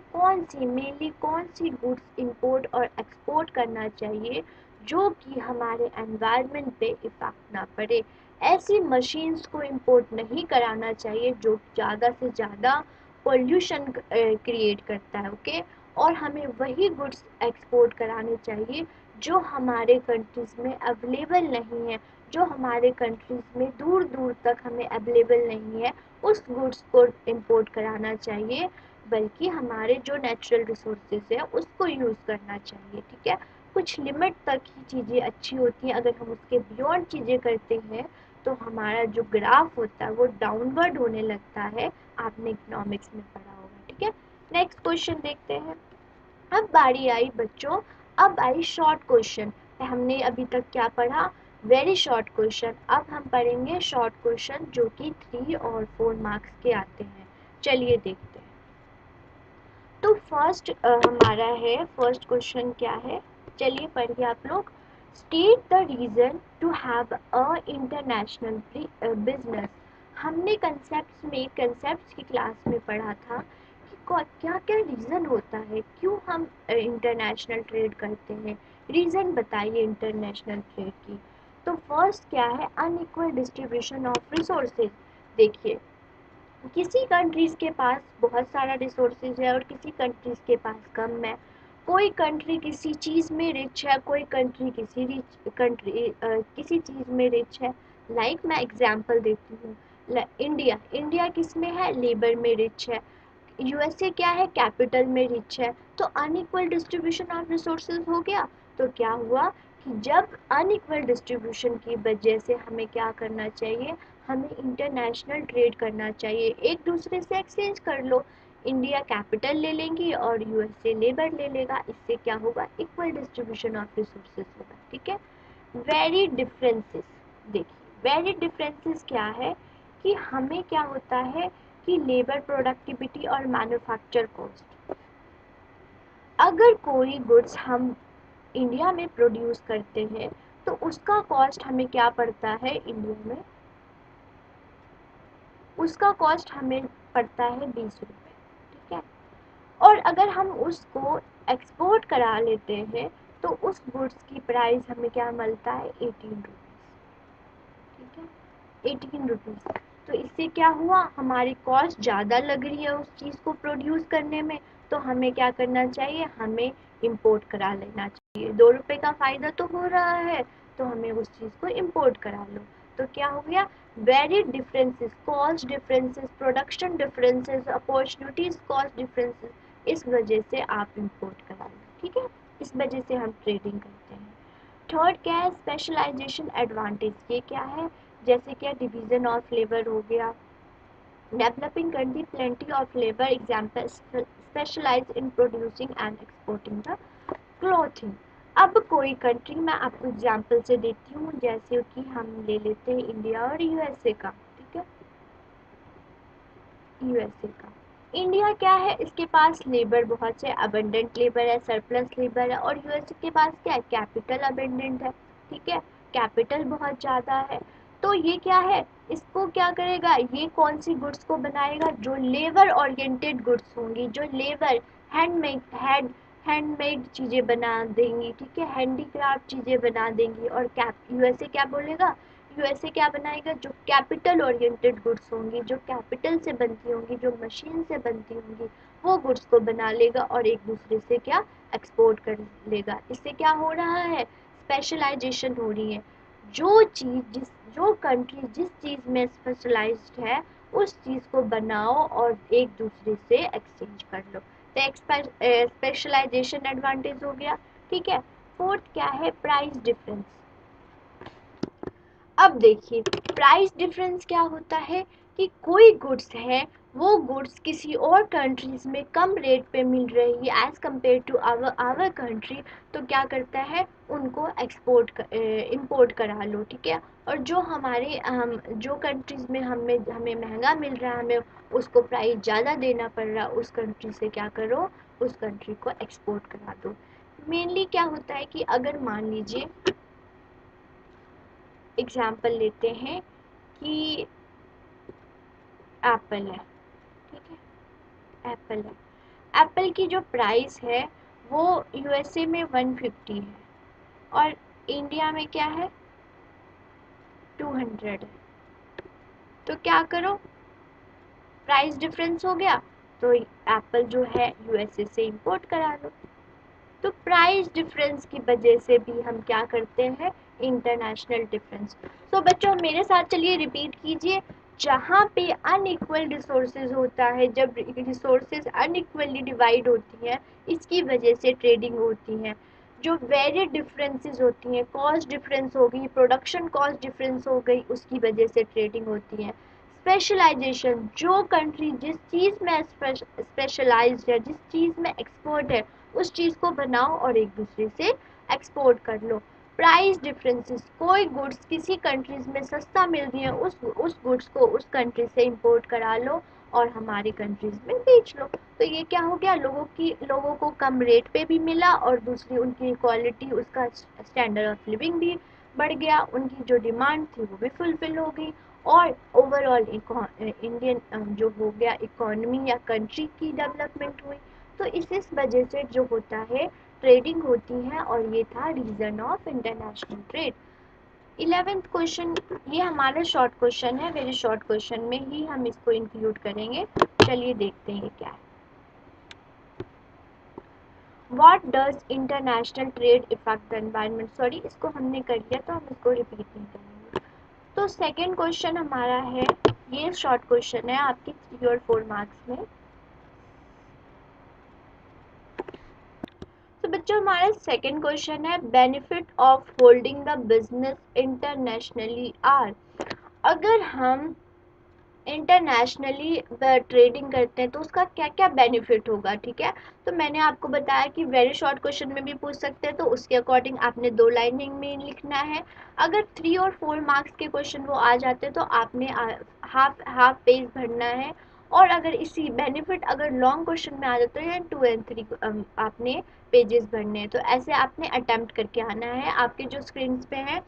मेनली कौन सी गुड्स इंपोर्ट और एक्सपोर्ट करना चाहिए जो कि हमारे एनवायरनमेंट पे इफेक्ट ना पड़े। ऐसी मशीन्स को इंपोर्ट नहीं कराना चाहिए जो ज़्यादा से ज़्यादा पोल्यूशन क्रिएट करता है, ओके। और हमें वही गुड्स एक्सपोर्ट कराने चाहिए जो हमारे कंट्रीज़ में अवेलेबल नहीं है, जो हमारे कंट्रीज़ में दूर दूर तक हमें अवेलेबल नहीं है, उस गुड्स को इंपोर्ट कराना चाहिए। बल्कि हमारे जो नेचुरल रिसोर्सेज है उसको यूज़ करना चाहिए, ठीक है। कुछ लिमिट तक ही चीज़ें अच्छी होती हैं, अगर हम उसके बियॉन्ड चीज़ें करते हैं तो हमारा जो ग्राफ होता है वो डाउनवर्ड होने लगता है। आपने इकोनॉमिक्स में पढ़ा होगा, ठीक है। नेक्स्ट क्वेश्चन देखते हैं। अब बारी आई बच्चों, अब आई शॉर्ट क्वेश्चन। हमने अभी तक क्या पढ़ा, वेरी शॉर्ट क्वेश्चन। अब हम पढ़ेंगे शॉर्ट क्वेश्चन जो कि 3 और 4 मार्क्स के आते हैं। चलिए देखते हैं। तो हमारा है फर्स्ट क्वेश्चन क्या है, चलिए पढ़िए आप लोग। State the reason to have a international business. हमने कंसेप्ट्स की क्लास में पढ़ा था कि क्या क्या रीज़न होता है क्यों हम इंटरनेशनल ट्रेड करते हैं। रीज़न बताइए इंटरनेशनल ट्रेड की। तो फर्स्ट क्या है, अनइक्वल डिस्ट्रीब्यूशन ऑफ रिसोर्सेज। देखिए, किसी कंट्रीज़ के पास बहुत सारा रिसोर्सेज है और किसी कंट्रीज़ के पास कम है। कोई कंट्री किसी चीज़ में रिच है, कोई कंट्री किसी चीज़ में रिच है। मैं एग्जांपल देती हूँ। इंडिया किस में है, लेबर में रिच है। यूएसए क्या है, कैपिटल में रिच है। तो अनइक्वल डिस्ट्रीब्यूशन ऑफ रिसोर्सेज हो गया। तो क्या हुआ कि जब अनइक्वल डिस्ट्रीब्यूशन की वजह से हमें क्या करना चाहिए, हमें इंटरनेशनल ट्रेड करना चाहिए, एक दूसरे से एक्सचेंज कर लो। इंडिया कैपिटल ले लेंगी और यूएसए लेबर ले लेगा, इससे क्या होगा, इक्वल डिस्ट्रीब्यूशन ऑफ रिसोर्सेज होगा, ठीक है। वेरी डिफरेंसेस, देखिए वेरी डिफरेंसेस क्या है कि हमें क्या होता है कि लेबर प्रोडक्टिविटी और मैन्युफैक्चर कॉस्ट, अगर कोई गुड्स हम इंडिया में प्रोड्यूस करते हैं तो उसका कॉस्ट हमें क्या पड़ता है इंडिया में, उसका कॉस्ट हमें पड़ता है 20 रुपये, ठीक है। और अगर हम उसको एक्सपोर्ट करा लेते हैं तो उस गुड्स की प्राइस हमें क्या मिलता है, 18 रुपीज़, ठीक है, 18 रुपीज़। तो इससे क्या हुआ, हमारी कॉस्ट ज़्यादा लग रही है उस चीज़ को प्रोड्यूस करने में, तो हमें क्या करना चाहिए, हमें इम्पोर्ट करा लेना चाहिए। 2 रुपये का फ़ायदा तो हो रहा है, तो हमें उस चीज़ को इम्पोर्ट करा लो। तो क्या हो गया, very differences, cost differences, production differences, opportunities cost differences, इस वजह से आप इम्पोर्ट करा लो, ठीक है। इस वजह से हम ट्रेडिंग करते हैं। थर्ड क्या है, स्पेशलाइजेशन एडवांटेज। ये क्या है, जैसे क्या डिवीजन ऑफ लेबर हो गया, developing country plenty of labour, example specialize in producing and exporting the clothing. अब कोई कंट्री मैं आपको एग्जाम्पल से देती हूँ, जैसे कि हम ले लेते हैं इंडिया और यूएसए का, ठीक है। यूएसए का, इंडिया क्या है, इसके पास लेबर बहुत से अबंडेंट लेबर है, सरप्लस लेबर है, और यूएसए के पास क्या है, कैपिटल अबंडेंट है, ठीक है, कैपिटल बहुत ज़्यादा है। तो ये क्या है, इसको क्या करेगा, ये कौन सी गुड्स को बनाएगा, जो लेबर ओरिएंटेड गुड्स होंगी, जो लेबर हैंडमेड चीज़ें बना देंगी, ठीक है, हैंडीक्राफ्ट चीज़ें बना देंगी। और यूएसए क्या बोलेगा, यूएसए क्या बनाएगा, जो कैपिटल ओरिएंटेड गुड्स होंगी, जो कैपिटल से बनती होंगी, जो मशीन से बनती होंगी, वो गुड्स को बना लेगा और एक दूसरे से क्या एक्सपोर्ट कर लेगा। इससे क्या हो रहा है, स्पेशलाइजेशन हो रही है। जो कंट्री जिस चीज़ में स्पेशलाइज्ड है उस चीज़ को बनाओ और एक दूसरे से एक्सचेंज कर लो। तो स्पेशलाइजेशन एडवांटेज हो गया, ठीक है। फोर्थ क्या है, प्राइस डिफरेंस। अब देखिए प्राइस डिफरेंस क्या होता है, कि कोई गुड्स है, वो गुड्स किसी और कंट्रीज में कम रेट पे मिल रही है as compare to our country, तो क्या करता है, उनको इंपोर्ट करा लो, ठीक है। और जो हमारे जो कंट्रीज में हमें महंगा मिल रहा है, हमें उसको प्राइस ज़्यादा देना पड़ रहा है, उस कंट्री से क्या करो, उस कंट्री को एक्सपोर्ट करा दो। मेनली क्या होता है कि अगर मान लीजिए एग्जाम्पल लेते हैं कि एप्पल है, ठीक है, एप्पल है, एप्पल की जो प्राइस है वो यूएसए में 150 है और इंडिया में क्या है, 200 है। तो क्या करो, प्राइस डिफरेंस हो गया, तो एप्पल जो है यूएसए से इंपोर्ट करा लो। तो प्राइस डिफरेंस की वजह से भी हम क्या करते हैं, इंटरनेशनल डिफरेंस। तो बच्चों मेरे साथ चलिए रिपीट कीजिए, जहाँ पे अनइक्वल रिसोर्सेज होता है, जब रिसोर्सेज अनइक्वली डिवाइड होती हैं, इसकी वजह से ट्रेडिंग होती है। जो वेरी डिफरेंसेस होती हैं, कॉस्ट डिफरेंस हो गई, प्रोडक्शन कॉस्ट डिफरेंस हो गई, उसकी वजह से ट्रेडिंग होती है। स्पेशलाइजेशन, जो कंट्री जिस चीज़ में स्पेशलाइज्ड है, जिस चीज़ में एक्सपर्ट है, उस चीज़ को बनाओ और एक दूसरे से एक्सपोर्ट कर लो। प्राइस डिफरेंसेस, कोई गुड्स किसी कंट्रीज में सस्ता मिल रही है, उस गुड्स को उस कंट्री से इंपोर्ट करा लो और हमारी कंट्रीज में बेच लो। तो ये क्या हो गया, लोगों को कम रेट पे भी मिला और दूसरी उनकी क्वालिटी, उसका स्टैंडर्ड ऑफ लिविंग भी बढ़ गया, उनकी जो डिमांड थी वो भी फुलफिल हो गई और ओवरऑल इंडियन जो हो गया इकोनॉमी या कंट्री की डेवलपमेंट हुई। तो इस वजह से जो होता है, ट्रेडिंग होती है और ये था reason of international trade. 11th question, ये हमारा शॉर्ट क्वेश्चन है, वेरी शॉर्ट क्वेश्चन में ही हम इसको इंक्लूड करेंगे। चलिए देखते हैं ये क्या है। What does international trade affect the environment? Sorry, इसको हमने कर लिया तो हम इसको रिपीट नहीं करेंगे। तो सेकेंड क्वेश्चन हमारा है, ये शॉर्ट क्वेश्चन है आपके 3 और 4 मार्क्स में। तो बच्चों हमारा सेकेंड क्वेश्चन है, benefit of holding the business internationally are. अगर हम इंटरनेशनली ट्रेडिंग करते हैं तो उसका क्या क्या बेनिफिट होगा, ठीक है। तो मैंने आपको बताया कि वेरी शॉर्ट क्वेश्चन में भी पूछ सकते हैं, तो उसके अकॉर्डिंग आपने 2 लाइनिंग में लिखना है। अगर 3 और 4 मार्क्स के क्वेश्चन वो आ जाते हैं तो आपने हाफ हाफ पेज भरना है और अगर इसी बेनिफिट अगर लॉन्ग क्वेश्चन में आ जाता है 2 and 3 आपने पेजेस भरने हैं, तो ऐसे आपने अटेम्प्ट करके आना है। आपके जो स्क्रीन पे है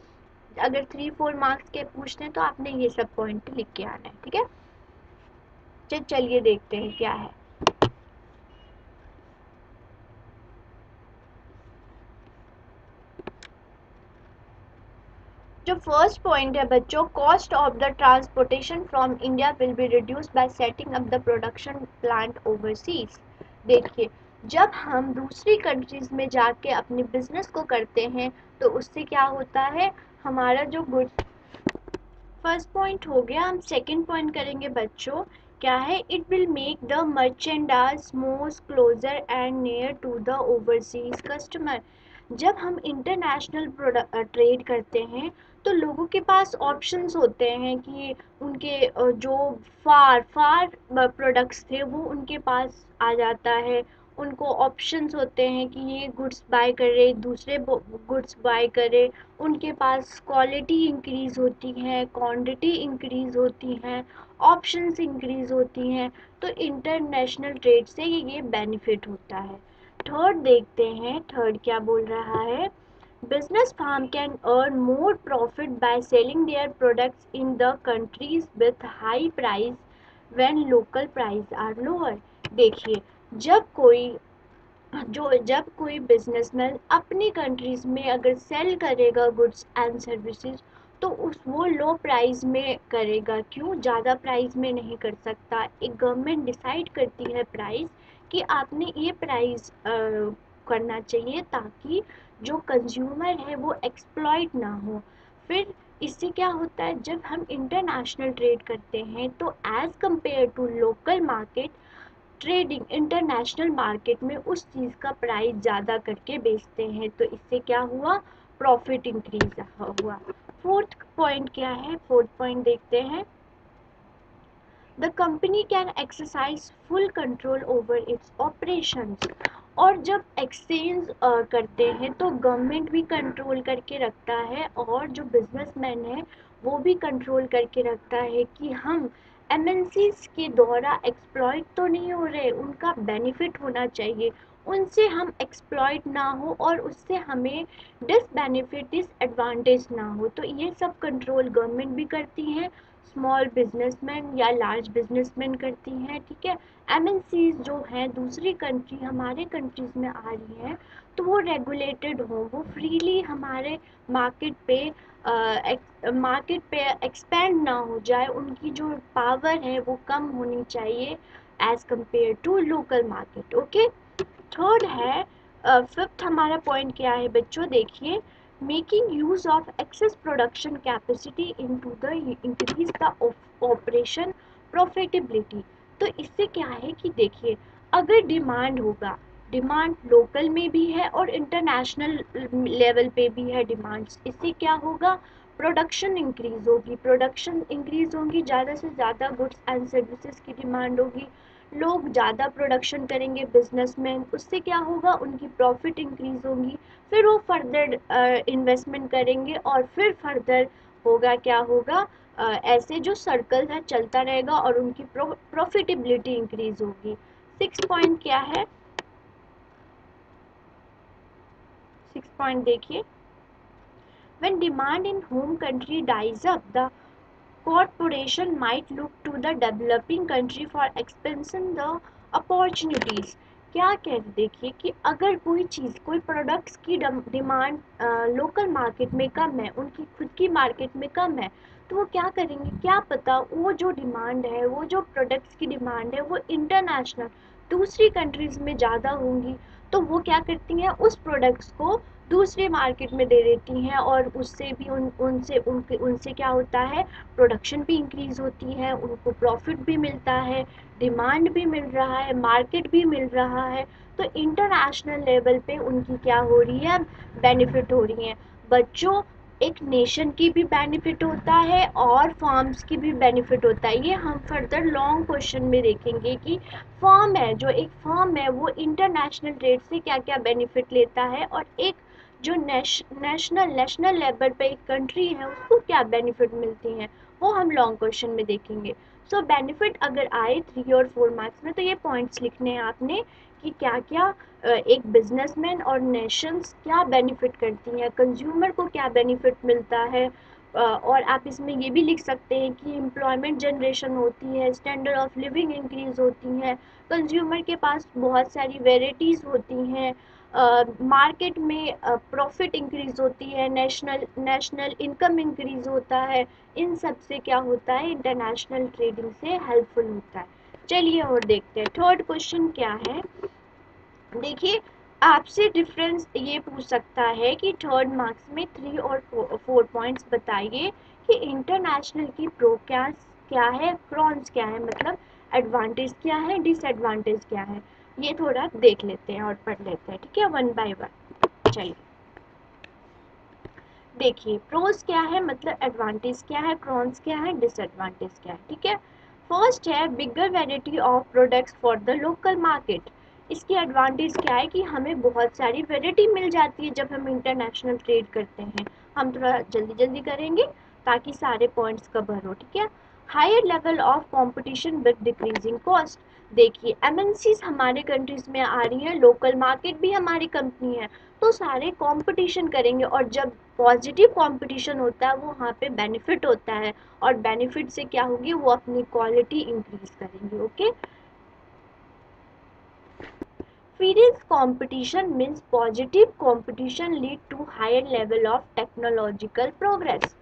अगर 3-4 मार्क्स के पूछते हैं तो आपने ये सब पॉइंट लिख के आना है, ठीक है। चलिए देखते हैं क्या है। जो फर्स्ट पॉइंट है बच्चों, cost of the transportation from India will be reduced by setting up the production plant overseas. देखिए, जब हम दूसरी कंट्रीज में जाके अपने बिजनेस को करते हैं तो उससे क्या होता है, हमारा जो गुड्स, फर्स्ट पॉइंट हो गया। हम सेकंड पॉइंट करेंगे बच्चों, क्या है, it will make the merchandise most closer and near to the overseas customer. जब हम इंटरनेशनल ट्रेड करते हैं तो लोगों के पास ऑप्शंस होते हैं कि उनके जो फार फार प्रोडक्ट्स थे वो उनके पास आ जाता है। उनको ऑप्शंस होते हैं कि ये गुड्स बाय करे, दूसरे गुड्स बाय करे। उनके पास क्वालिटी इंक्रीज होती है, क्वांटिटी इंक्रीज होती है, ऑप्शंस इंक्रीज होती हैं। तो इंटरनेशनल ट्रेड से ये बेनिफिट होता है। थर्ड देखते हैं, थर्ड क्या बोल रहा है, business firm can earn more profit by selling their products in the countries with high price when local price are lower। देखिए, जब कोई बिजनेसमैन अपनी कंट्रीज में अगर सेल करेगा गुड्स एंड सर्विसेज तो वो लो प्राइस में करेगा। क्यों, ज़्यादा प्राइस में नहीं कर सकता। एक गवर्नमेंट डिसाइड करती है प्राइस कि आपने ये प्राइस करना चाहिए ताकि जो कंज्यूमर है वो एक्सप्लॉइट ना हो। फिर इससे क्या होता है, जब हम इंटरनेशनल ट्रेड करते हैं तो as compare to local market, trading international market में उस चीज़ का प्राइस ज़्यादा करके बेचते हैं। तो इससे क्या हुआ, प्रॉफिट इंक्रीज हुआ। फोर्थ पॉइंट क्या है, फोर्थ पॉइंट देखते हैं, the company can exercise full control over it's operations. और जब एक्सचेंज करते हैं तो गवर्नमेंट भी कंट्रोल करके रखता है और जो बिजनेसमैन है वो भी कंट्रोल करके रखता है कि हम एमएनसीज के द्वारा एक्सप्लॉइट तो नहीं हो रहे, उनका बेनिफिट होना चाहिए, उनसे हम एक्सप्लॉइट ना हो और उससे हमें डिसबेनिफिट डिसएडवांटेज ना हो। तो ये सब कंट्रोल गवर्नमेंट भी करती है, स्मॉल बिजनेसमैन या लार्ज बिजनेसमैन करती हैं, ठीक है। एमएनसीज जो हैं दूसरी कंट्री हमारे कंट्रीज में आ रही हैं तो वो रेगुलेटेड हो, वो फ्रीली हमारे मार्केट पे एक्सपेंड ना हो जाए, उनकी जो पावर है वो कम होनी चाहिए as compare to local market, okay. Third है, फिफ्थ हमारा पॉइंट क्या है बच्चों, देखिए, making use of excess production capacity into the increase the operation profitability. तो इससे क्या है कि देखिए, अगर डिमांड होगा, डिमांड लोकल में भी है और इंटरनेशनल लेवल पे भी है डिमांड्स, इससे क्या होगा, प्रोडक्शन इंक्रीज होगी, प्रोडक्शन इंक्रीज होगी, ज़्यादा से ज़्यादा गुड्स एंड सर्विसेज की डिमांड होगी, लोग ज़्यादा प्रोडक्शन करेंगे बिजनेसमैन, उससे क्या होगा, उनकी प्रॉफिट इंक्रीज होगी। फिर वो फर्दर इन्वेस्टमेंट करेंगे और फिर फर्दर होगा क्या होगा, ऐसे जो सर्कल है चलता रहेगा और उनकी प्रॉफिटेबिलिटी इंक्रीज होगी। सिक्स पॉइंट क्या है, सिक्स पॉइंट देखिए, when demand in home country dies up, the corporation might look to the developing country for expansion the opportunities। क्या कह देखिए कि अगर कोई चीज़, कोई प्रोडक्ट्स की डिमांड लोकल मार्केट में कम है, उनकी खुद की मार्केट में कम है, तो वो क्या करेंगे, क्या पता वो जो डिमांड है, वो जो प्रोडक्ट्स की डिमांड है वो इंटरनेशनल दूसरी कंट्रीज़ में ज़्यादा होंगी, तो वो क्या करती हैं, उस प्रोडक्ट्स को दूसरे मार्केट में दे देती हैं और उससे भी उनसे क्या होता है, प्रोडक्शन भी इंक्रीज होती है, उनको प्रॉफिट भी मिलता है, डिमांड भी मिल रहा है, मार्केट भी मिल रहा है। तो इंटरनेशनल लेवल पे उनकी क्या हो रही है, बेनिफिट हो रही है। बच्चों, एक नेशन की भी बेनिफिट होता है और फर्म्स की भी बेनिफिट होता है। ये हम फर्दर लॉन्ग क्वेश्चन में देखेंगे कि फर्म है, जो एक फर्म है वो इंटरनेशनल ट्रेड से क्या क्या बेनिफिट लेता है और एक जो नेशनल लेवल पे एक कंट्री है उसको क्या बेनिफिट मिलती हैं, वो हम लॉन्ग क्वेश्चन में देखेंगे। सो बेनिफिट अगर आए 3 और 4 मार्क्स में तो ये पॉइंट्स लिखने हैं आपने कि क्या क्या एक बिजनेसमैन और नेशंस क्या बेनिफिट करती हैं, कंज्यूमर को क्या बेनिफिट मिलता है। और आप इसमें ये भी लिख सकते हैं कि एम्प्लॉयमेंट जनरेशन होती है, स्टैंडर्ड ऑफ लिविंग इंक्रीज होती है, कंज्यूमर के पास बहुत सारी वेराइटीज़ होती हैं, मार्केट में प्रॉफिट इंक्रीज होती है, नेशनल नेशनल इनकम इंक्रीज होता है। इन सब से क्या होता है, इंटरनेशनल ट्रेडिंग से हेल्पफुल होता है। चलिए और देखते हैं थर्ड क्वेश्चन क्या है। देखिए आपसे डिफरेंस ये पूछ सकता है कि 3rd मार्क्स में 3 और 4 पॉइंट्स बताइए कि इंटरनेशनल की प्रो क्या है, कॉन्स क्या है, मतलब एडवांटेज क्या है, डिसएडवांटेज क्या है। ये थोड़ा देख लेते हैं और पढ़ लेते हैं, ठीक है, 1 बाय 1। चलिए देखिए प्रोस क्या है, मतलब एडवांटेज क्या है, कॉन्स क्या है, डिसएडवांटेज क्या है, ठीक है। फर्स्ट है bigger variety of products for the local market. इसकी एडवांटेज क्या है कि हमें बहुत सारी वैरायटी मिल जाती है जब हम इंटरनेशनल ट्रेड करते हैं। हम थोड़ा जल्दी जल्दी करेंगे ताकि सारे पॉइंट्स कवर हो, ठीक है। Higher level of competition with decreasing cost. देखिए एमएनसीज हमारे कंट्रीज में आ रही हैं, लोकल मार्केट भी हमारी कंपनी है, तो सारे कंपटीशन करेंगे और जब पॉजिटिव कंपटीशन होता है वो वहाँ पे बेनिफिट होता है, और बेनिफिट से क्या होगी, वो अपनी क्वालिटी इंक्रीज करेंगे। Okay, fierce competition means positive competition lead to higher level of technological progress।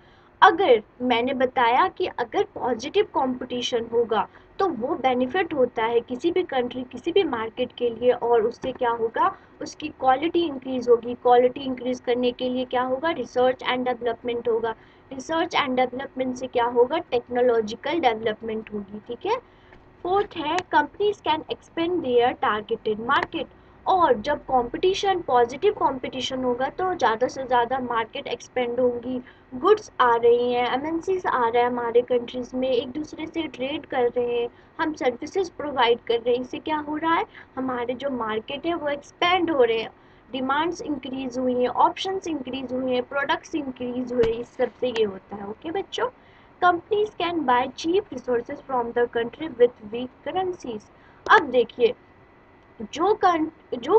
अगर मैंने बताया कि अगर पॉजिटिव कंपटीशन होगा तो वो बेनिफिट होता है किसी भी कंट्री, किसी भी मार्केट के लिए, और उससे क्या होगा, उसकी क्वालिटी इंक्रीज होगी। क्वालिटी इंक्रीज करने के लिए क्या होगा, रिसर्च एंड डेवलपमेंट होगा। रिसर्च एंड डेवलपमेंट से क्या होगा, टेक्नोलॉजिकल डेवलपमेंट होगी, ठीक है। फोर्थ है companies can expand their targeted market. और जब कंपटीशन पॉजिटिव कंपटीशन होगा तो ज़्यादा से ज़्यादा मार्केट एक्सपेंड होंगी, गुड्स आ रही हैं, एमएनसीज आ रहे हैं हमारे कंट्रीज़ में, एक दूसरे से ट्रेड कर रहे हैं, हम सर्विसेज प्रोवाइड कर रहे हैं। इससे क्या हो रहा है, हमारे जो मार्केट है वो एक्सपेंड हो रहे हैं, डिमांड्स इंक्रीज हुई हैं, ऑप्शंस इंक्रीज हुए हैं, प्रोडक्ट्स इंक्रीज हुए, इस सब से ये होता है। ओके बच्चों, companies can buy cheap resources from the country with weak currencies. अब देखिए जो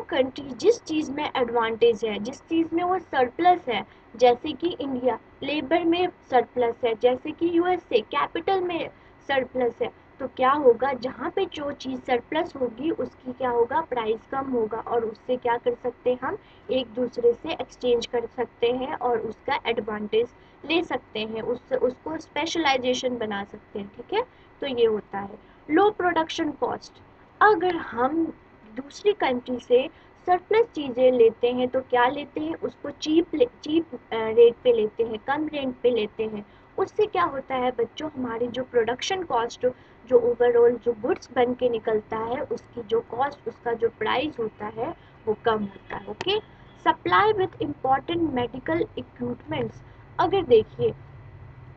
कंट्री जिस चीज़ में एडवांटेज है, जिस चीज़ में वो सरप्लस है, जैसे कि इंडिया लेबर में सरप्लस है, जैसे कि यूएसए कैपिटल में सरप्लस है, तो क्या होगा, जहाँ पे जो चीज़ सरप्लस होगी उसकी क्या होगा, प्राइस कम होगा, और उससे क्या कर सकते हैं, हम एक दूसरे से एक्सचेंज कर सकते हैं और उसका एडवांटेज ले सकते हैं, उसको स्पेशलाइजेशन बना सकते हैं, ठीक है। तो ये होता है लो प्रोडक्शन कॉस्ट। अगर हम दूसरी कंट्री से सरप्लस चीज़ें लेते हैं तो क्या लेते हैं, उसको चीप रेट पे लेते हैं, कम रेट पे लेते हैं। उससे क्या होता है बच्चों, हमारी जो प्रोडक्शन कॉस्ट, जो ओवरऑल जो गुड्स बन के निकलता है उसकी जो कॉस्ट, उसका जो प्राइस होता है वो कम होता है। Okay, supply with important medical equipments. अगर देखिए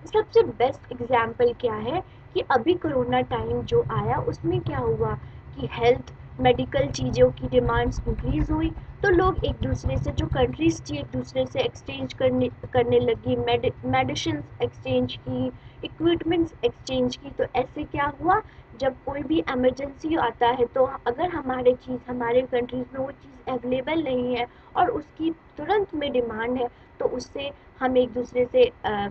सबसे बेस्ट एग्जाम्पल क्या है कि अभी कोरोना टाइम जो आया उसमें क्या हुआ कि हेल्थ मेडिकल चीज़ों की डिमांड्स इंक्रीज हुई, तो लोग एक दूसरे से, जो कंट्रीज थी एक दूसरे से एक्सचेंज करने लगी, मेडिसिन एक्सचेंज की, इक्विपमेंट्स एक्सचेंज की। तो ऐसे क्या हुआ, जब कोई भी इमरजेंसी आता है तो अगर हमारे कंट्रीज में वो चीज़ अवेलेबल नहीं है और उसकी तुरंत में डिमांड है, तो उससे हम एक दूसरे से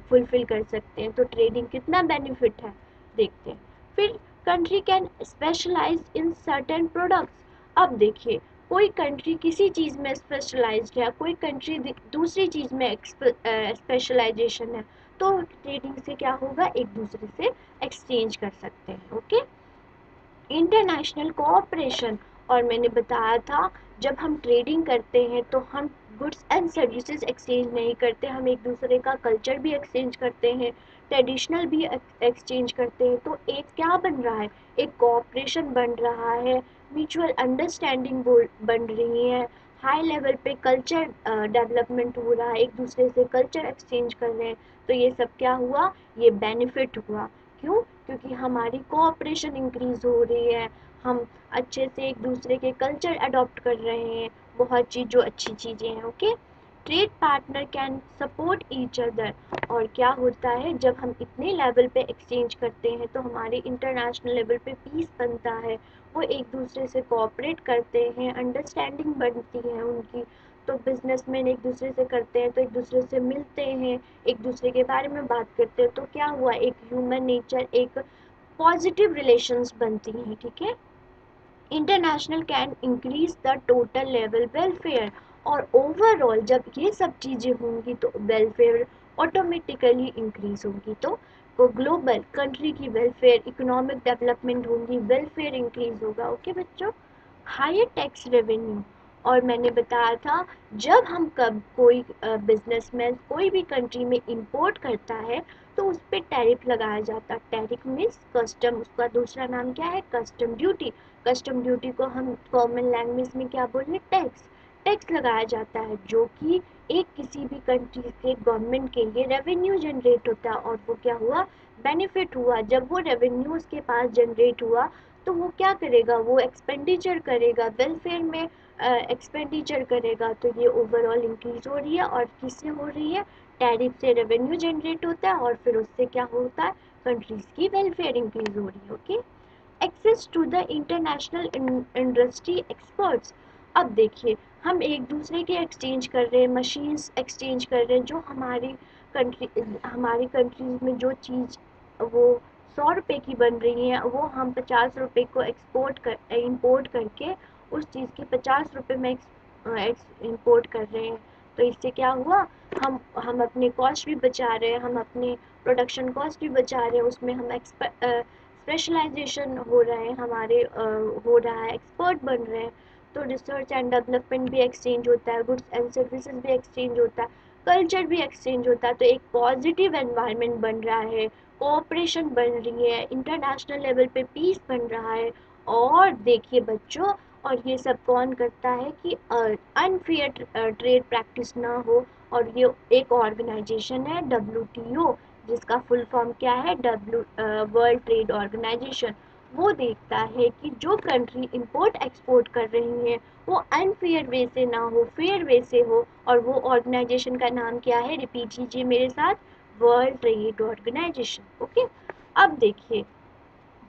फुलफिल कर सकते हैं। तो ट्रेडिंग कितना बेनिफिट है देखते हैं। फिर country can specialize in certain products. अब देखिए कोई कंट्री किसी चीज़ में स्पेशलाइज्ड है, कोई कंट्री दूसरी चीज़ में स्पेशलाइजेशन है, तो ट्रेडिंग से क्या होगा, एक दूसरे से एक्सचेंज कर सकते हैं। Okay, international cooperation. और मैंने बताया था जब हम ट्रेडिंग करते हैं तो हम गुड्स एंड सर्विसेज एक्सचेंज नहीं करते, हम एक दूसरे का कल्चर भी एक्सचेंज करते हैं, ट्रेडिशनल भी एक्सचेंज करते हैं। तो एक क्या बन रहा है, एक कोऑपरेशन बन रहा है, म्यूचुअल अंडरस्टैंडिंग बन रही है, हाई लेवल पे कल्चर डेवलपमेंट हो रहा है, एक दूसरे से कल्चर एक्सचेंज कर रहे हैं। तो ये सब क्या हुआ, ये बेनिफिट हुआ। क्यों, क्योंकि हमारी कोऑपरेशन इंक्रीज हो रही है, हम अच्छे से एक दूसरे के कल्चर अडॉप्ट कर रहे हैं, बहुत चीज़ जो अच्छी चीज़ें हैं। Okay, trade partner can support each other. और क्या होता है जब हम इतने लेवल पे एक्सचेंज करते हैं तो हमारे इंटरनेशनल लेवल पे पीस बनता है, वो एक दूसरे से कोऑपरेट करते हैं, अंडरस्टैंडिंग बनती है उनकी। तो बिजनेसमैन एक दूसरे से करते हैं तो एक दूसरे से मिलते हैं, एक दूसरे के बारे में बात करते हैं, तो क्या हुआ, एक ह्यूमन नेचर, एक पॉजिटिव रिलेशंस बनती हैं, ठीक है। International can increase the total level welfare. और ओवरऑल जब ये सब चीज़ें होंगी तो वेलफेयर ऑटोमेटिकली इंक्रीज होगी, तो ग्लोबल कंट्री की वेलफेयर, इकोनॉमिक डेवलपमेंट होंगी, वेलफेयर इंक्रीज होगा। ओके बच्चों। हायर टैक्स रेवेन्यू, और मैंने बताया था जब हम कब कोई बिजनेसमैन कोई भी कंट्री में इंपोर्ट करता है तो उस पर टैरिफ लगाया जाता है। टैरिफ मीन्स कस्टम, उसका दूसरा नाम क्या है, कस्टम ड्यूटी। कस्टम ड्यूटी को हम कॉमन लैंग्वेज में क्या बोलें, टैक्स। टैक्स लगाया जाता है जो कि एक किसी भी कंट्री के गवर्नमेंट के लिए रेवेन्यू जनरेट होता है, और वो क्या हुआ, बेनिफिट हुआ। जब वो रेवेन्यू उसके पास जनरेट हुआ तो वो क्या करेगा, वो एक्सपेंडिचर करेगा, वेलफेयर में एक्सपेंडिचर करेगा। तो ये ओवरऑल इंक्रीज हो रही है, और किससे हो रही है, टैरिफ से रेवेन्यू जनरेट होता है, और फिर उससे क्या होता है, कंट्रीज की वेलफेयर इंक्रीज हो रही है। Okay. Access to the international industry experts. अब देखिए हम एक दूसरे के एक्सचेंज कर रहे हैं, मशीन्स एक्सचेंज कर रहे हैं, जो हमारी कंट्रीज में जो चीज़ वो 100 रुपये की बन रही है वो हम 50 रुपये को इंपोर्ट करके उस चीज़ के 50 रुपये में इंपोर्ट कर रहे हैं। तो इससे क्या हुआ, हम अपने कॉस्ट भी बचा रहे हैं, हम अपने प्रोडक्शन कॉस्ट भी बचा रहे हैं, उसमें हम स्पेशलाइजेशन हो रहे हैं हमारे, हो रहा है, एक्सपर्ट बन रहे हैं। तो रिसर्च एंड डेवलपमेंट भी एक्सचेंज होता है, गुड्स एंड सर्विसेज भी एक्सचेंज होता है, कल्चर भी एक्सचेंज होता है। तो एक पॉजिटिव एनवायरनमेंट बन रहा है, कोऑपरेशन बन रही है, इंटरनेशनल लेवल पे पीस बन रहा है। और देखिए बच्चों, और ये सब कौन करता है कि अनफेयर ट्रेड प्रैक्टिस ना हो। और ये एक ऑर्गेनाइजेशन है WTO, जिसका फुल फॉर्म क्या है, वर्ल्ड ट्रेड ऑर्गेनाइजेशन। वो देखता है कि जो कंट्री इंपोर्ट एक्सपोर्ट कर रही हैं वो अनफेयर वे से ना हो, फेयर वे से हो। और वो ऑर्गेनाइजेशन का नाम क्या है, रिपीट कीजिए मेरे साथ, वर्ल्ड ट्रेड ऑर्गेनाइजेशन। ओके। अब देखिए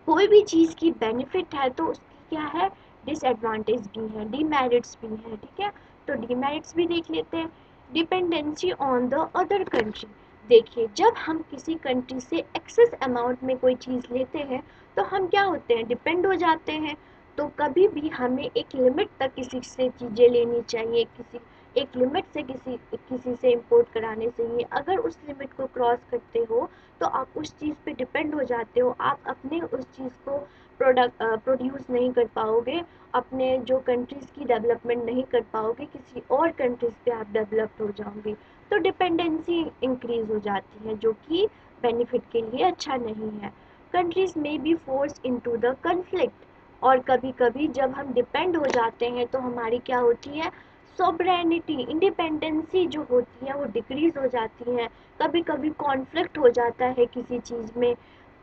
कोई भी चीज़ की बेनिफिट है तो उसकी क्या है, डिसएडवांटेज भी है, डीमेरिट्स भी है, ठीक है। तो डीमेरिट्स भी देख लेते हैं। Dependency on the other country. देखिए जब हम किसी कंट्री से एक्सेस अमाउंट में कोई चीज़ लेते हैं तो हम क्या होते हैं, डिपेंड हो जाते हैं। तो कभी भी हमें एक लिमिट तक किसी से चीज़ें लेनी चाहिए, किसी एक लिमिट से किसी से इंपोर्ट कराने चाहिए। अगर उस लिमिट को क्रॉस करते हो तो आप उस चीज़ पे डिपेंड हो जाते हो, आप अपने उस चीज़ को प्रोड्यूस नहीं कर पाओगे, अपने जो कंट्रीज़ की डेवलपमेंट नहीं कर पाओगे, किसी और कंट्रीज़ पे आप डेवलप्ड हो जाओगे। तो डिपेंडेंसी इंक्रीज हो जाती है जो कि बेनिफिट के लिए अच्छा नहीं है। Countries may be force into the conflict. और कभी कभी जब हम डिपेंड हो जाते हैं तो हमारी क्या होती है, सोवरेनिटी, इंडिपेंडेंसी जो होती है वो डिक्रीज हो जाती है। कभी कभी कॉन्फ्लिक्ट हो जाता है किसी चीज़ में,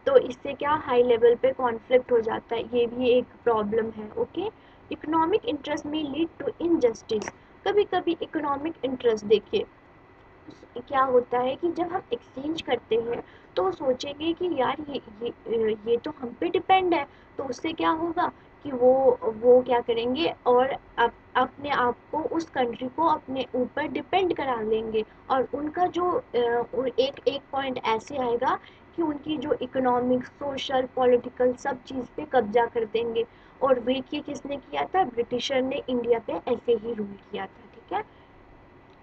तो इससे क्या हाई लेवल पे कॉन्फ्लिक्ट हो जाता है, ये भी एक प्रॉब्लम है। ओके। इकोनॉमिक इंटरेस्ट में लीड टू इनजस्टिस। कभी कभी इकोनॉमिक इंटरेस्ट देखिए क्या होता है कि जब हम एक्सचेंज करते हैं तो सोचेंगे कि यार ये तो हम पे डिपेंड है, तो उससे क्या होगा कि वो क्या करेंगे, और अपने आप को, उस कंट्री को अपने ऊपर डिपेंड करा लेंगे। और उनका जो एक एक पॉइंट ऐसे आएगा कि उनकी जो इकोनॉमिक, सोशल, पॉलिटिकल सब चीज़ पे कब्जा कर देंगे। और ये किसने किया था, ब्रिटिशर ने इंडिया पे ऐसे ही रूल किया था, ठीक है।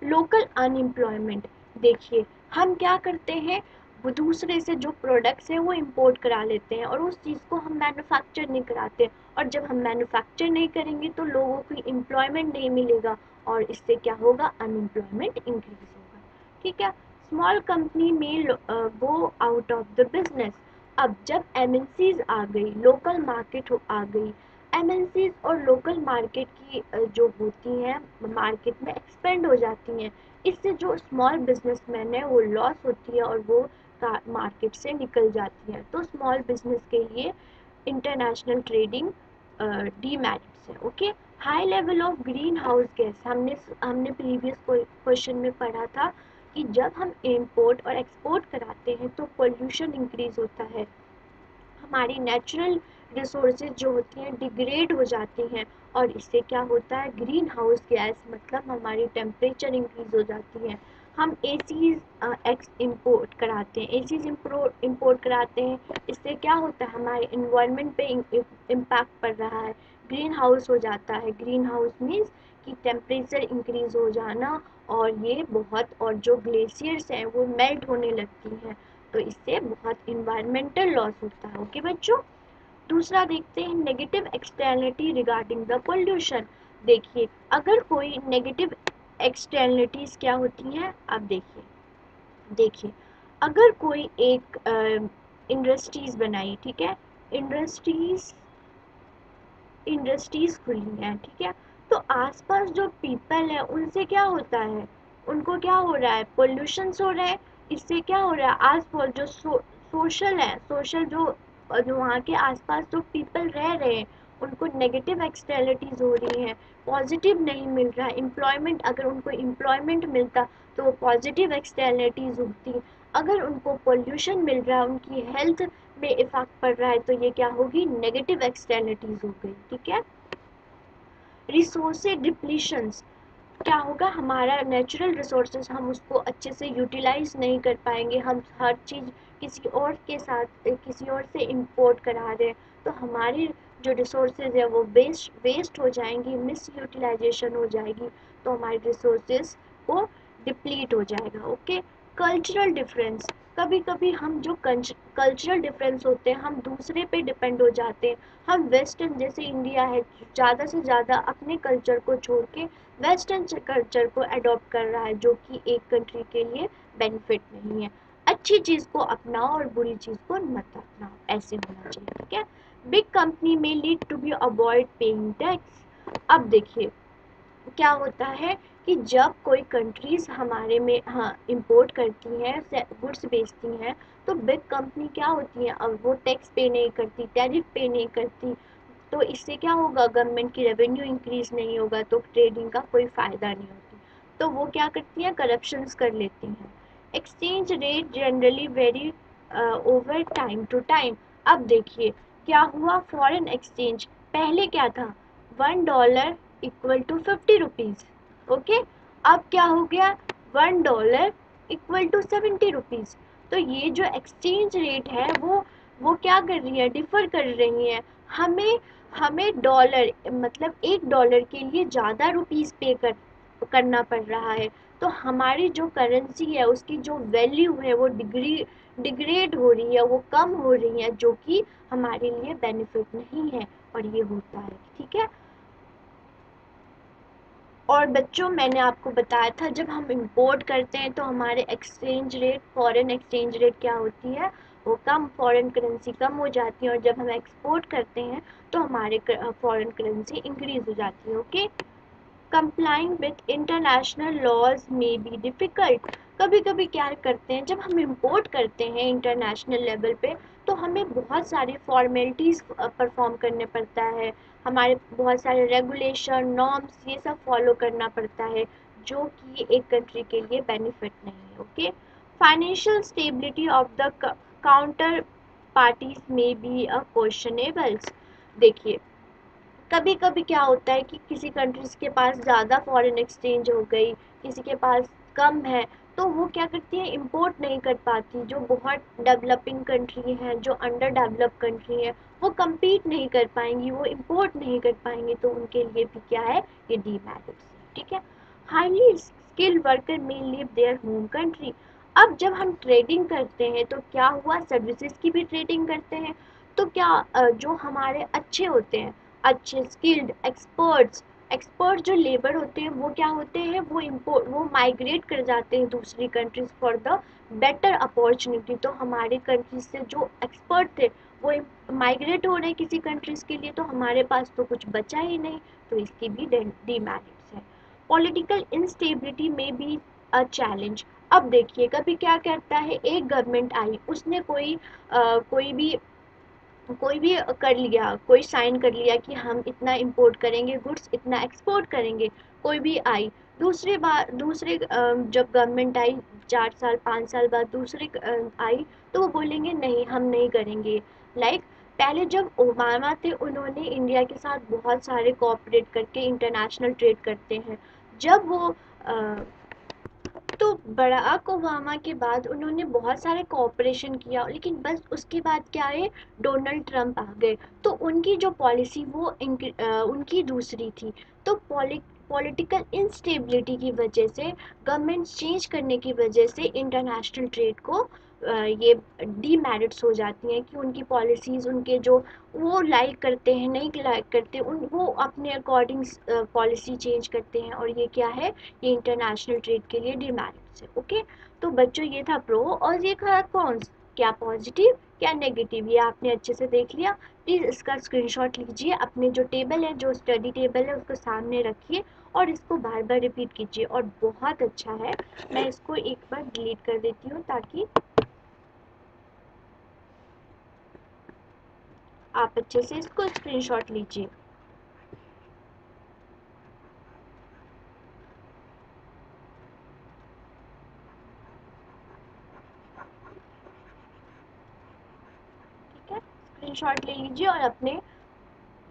Local unemployment. देखिए हम क्या करते हैं, वो दूसरे से जो प्रोडक्ट्स हैं वो इंपोर्ट करा लेते हैं और उस चीज़ को हम मैन्युफैक्चर नहीं कराते। और जब हम मैन्युफैक्चर नहीं करेंगे तो लोगों को एम्प्लॉयमेंट नहीं मिलेगा, और इससे क्या होगा, अनएम्प्लॉयमेंट इंक्रीज होगा, ठीक है। स्मॉल कंपनी में go out of the business. अब जब MNCs आ गई, लोकल मार्केट आ गई, MNCs और लोकल मार्केट की जो होती हैं मार्केट में एक्सपेंड हो जाती हैं, इससे जो स्मॉल बिजनेसमैन है वो लॉस होती है और वो मार्केट से निकल जाती है। तो स्मॉल बिजनेस के लिए इंटरनेशनल ट्रेडिंग डीमेरिट्स है। Okay. High level of green house gas, हमने हमने प्रीवियस क्वेश्चन में पढ़ा था कि जब हम इम्पोर्ट और एक्सपोर्ट कराते हैं तो पोल्यूशन इंक्रीज होता है, हमारी नेचुरल रिसोर्सेज जो होती हैं डिग्रेड हो जाती हैं, और इससे क्या होता है, ग्रीन हाउस गैस मतलब हमारी टेम्परेचर इंक्रीज हो जाती है। हम एसीज एक्स इम्पोर्ट कराते हैं, एसीज इम्पोर्ट कराते हैं, इससे क्या होता है, हमारे इन्वायरमेंट पे इम्पैक्ट पड़ रहा है, ग्रीन हाउस हो जाता है। ग्रीन हाउस मीन्स कि टेम्परेचर इंक्रीज हो जाना, और ये बहुत, और जो ग्लेशियर्स हैं वो मेल्ट होने लगती हैं, तो इससे बहुत इन्वायरमेंटल लॉस होता है। ओके बच्चों, दूसरा देखते हैं negative externality regarding the pollution. देखिए, अगर कोई नेगेटिव एक्सटर्नलिटीज क्या होती हैं, अब देखिए देखिए अगर कोई एक इंडस्ट्रीज बनाई, ठीक है, इंडस्ट्रीज इंडस्ट्रीज खुली हैं, ठीक है, तो आसपास जो पीपल है उनसे क्या होता है, उनको क्या हो रहा है, पोल्यूशन हो रहा है, इससे क्या हो रहा है, आसपास जो सोशल है, सोशल जो वहाँ के आसपास जो पीपल रह रहे हैं उनको नेगेटिव एक्सटर्नलिटीज हो रही हैं, पॉजिटिव नहीं मिल रहा है एम्प्लॉयमेंट, अगर उनको एम्प्लॉयमेंट मिलता तो वो पॉजिटिव एक्सटर्नलिटीज होती, अगर उनको पोल्यूशन मिल रहा है, उनकी हेल्थ में इफेक्ट पड़ रहा है, तो ये क्या होगी, नेगेटिव एक्सटर्नलिटीज हो गई, ठीक है। रिसोर्सेज डिप्लीशंस, क्या होगा, हमारा नेचुरल रिसोर्सेज हम उसको अच्छे से यूटिलाइज नहीं कर पाएंगे, हम हर चीज़ किसी और के साथ किसी और से इंपोर्ट करा रहे हैं, तो हमारी जो रिसोर्सेज है वो वेस्ट हो जाएंगी, मिस यूटिलाइजेशन हो जाएगी, तो हमारे रिसोर्सेज को डिप्लीट हो जाएगा। ओके, कल्चरल डिफरेंस, कभी कभी हम जो कल्चरल डिफरेंस होते हैं हम दूसरे पे डिपेंड हो जाते हैं, हम वेस्टर्न जैसे इंडिया है ज़्यादा से ज़्यादा अपने कल्चर को छोड़ के वेस्टर्न कल्चर को अडॉप्ट कर रहा है, जो कि एक कंट्री के लिए बेनिफिट नहीं है। अच्छी चीज़ को अपनाओ और बुरी चीज़ को मत अपनाओ, ऐसे होना चाहिए, ठीक है। Big company may lead to be avoid paying tax. अब देखिए क्या होता है कि जब कोई कंट्रीज हमारे में हाँ इंपोर्ट करती हैं, गुड्स बेचती हैं, तो बिग कंपनी क्या होती है, अब वो टैक्स पे नहीं करती, टैरिफ पे नहीं करती, तो इससे क्या होगा, गवर्नमेंट की रेवेन्यू इंक्रीज नहीं होगा, तो ट्रेडिंग का कोई फ़ायदा नहीं होती, तो वो क्या करती हैं, करप्शंस कर लेती हैं। Exchange rate generally vary over time to time. अब देखिए क्या हुआ, फॉरेन एक्सचेंज पहले क्या था, $1 इक्वल टू 50 रुपीज़, ओके, अब क्या हो गया, $1 इक्वल टू 70 रुपीज़, तो ये जो एक्सचेंज रेट है वो क्या कर रही है, डिफर कर रही है, हमें हमें डॉलर मतलब $1 के लिए ज़्यादा रुपीज़ पे करना पड़ रहा है, तो हमारी जो करेंसी है उसकी जो वैल्यू है वो डिग्रेड हो रही है, वो कम हो रही है, जो कि हमारे लिए बेनिफिट नहीं है, और ये होता है, ठीक है। और बच्चों मैंने आपको बताया था जब हम इंपोर्ट करते हैं तो हमारे exchange rate, foreign exchange rate क्या होती है, वो कम, फॉरेन करेंसी कम हो जाती है, और जब हम एक्सपोर्ट करते हैं तो हमारे फॉरेन करेंसी इंक्रीज हो जाती है। Okay, complying with international laws may be difficult. कभी कभी क्या करते हैं, जब हम इंपोर्ट करते हैं इंटरनेशनल लेवल पे, तो हमें बहुत सारी फॉर्मेलिटीज़ परफॉर्म करने पड़ता है, हमारे बहुत सारे रेगुलेशन नॉर्म्स ये सब फॉलो करना पड़ता है, जो कि एक कंट्री के लिए बेनिफिट नहीं है। Okay, financial stability of the counter parties में बी अ क्वेश्चनेबल्स। देखिए कभी कभी क्या होता है कि किसी कंट्रीज के पास ज़्यादा फॉरेन एक्सचेंज हो गई, किसी के पास कम है, तो वो क्या करती है, इंपोर्ट नहीं कर पाती, जो बहुत डेवलपिंग कंट्री हैं, जो अंडर डेवलप कंट्री हैं, वो compete नहीं कर पाएंगी, वो इंपोर्ट नहीं कर पाएंगी, तो उनके लिए भी क्या है, ये डीमेरिट्स है, ठीक है। हाईली स्किल्ड वर्कर में लिव देयर होम कंट्री। अब जब हम ट्रेडिंग करते हैं तो क्या हुआ, सर्विसेज की भी ट्रेडिंग करते हैं, तो क्या जो हमारे अच्छे होते हैं, अच्छे स्किल्ड एक्सपर्ट्स, एक्सपर्ट जो लेबर होते हैं वो क्या होते हैं, वो माइग्रेट कर जाते हैं दूसरी countries for the better opportunity, तो हमारे कंट्रीज से जो एक्सपर्ट थे वो माइग्रेट हो रहे हैं किसी कंट्रीज के लिए, तो हमारे पास तो कुछ बचा ही नहीं, तो इसकी भी डीमेरिट्स है। पॉलिटिकल इंस्टेबिलिटी में भी अ चैलेंज। अब देखिए कभी क्या करता है, एक गवर्नमेंट आई, उसने कोई भी कोई भी कर लिया, कोई साइन कर लिया कि हम इतना इंपोर्ट करेंगे गुड्स, इतना एक्सपोर्ट करेंगे, कोई भी आई, दूसरी बार दूसरे जब गवर्नमेंट आई 4 साल 5 साल बाद दूसरी आई, तो वो बोलेंगे नहीं हम नहीं करेंगे। लाइक पहले जब ओबामा थे उन्होंने इंडिया के साथ बहुत सारे कोऑपरेट करके इंटरनेशनल ट्रेड करते हैं। जब वो अ, तो बराक ओबामा के बाद उन्होंने बहुत सारे कोऑपरेशन किया, लेकिन बस उसके बाद क्या है, डोनाल्ड ट्रंप आ गए। तो उनकी जो पॉलिसी वो उनकी दूसरी थी। तो पॉलिटिकल इंस्टेबिलिटी की वजह से, गवर्नमेंट चेंज करने की वजह से इंटरनेशनल ट्रेड को ये डीमेरिट्स हो जाती हैं कि उनकी पॉलिसीज़, उनके जो वो लाइक करते हैं नहीं लाइक करते, उन वो अपने अकॉर्डिंग पॉलिसी चेंज करते हैं, और ये क्या है, ये इंटरनेशनल ट्रेड के लिए डिमेरिट्स है। ओके, तो बच्चों ये था प्रो और ये था कॉन्स, क्या पॉजिटिव क्या नेगेटिव, ये आपने अच्छे से देख लिया। प्लीज़ इसका स्क्रीनशॉट लीजिए, अपने जो टेबल है, जो स्टडी टेबल है उसको सामने रखिए और इसको बार बार रिपीट कीजिए, और बहुत अच्छा है। मैं इसको एक बार डिलीट कर देती हूँ ताकि आप अच्छे से इसको स्क्रीनशॉट लीजिए। ठीक है, स्क्रीनशॉट ले लीजिए और अपने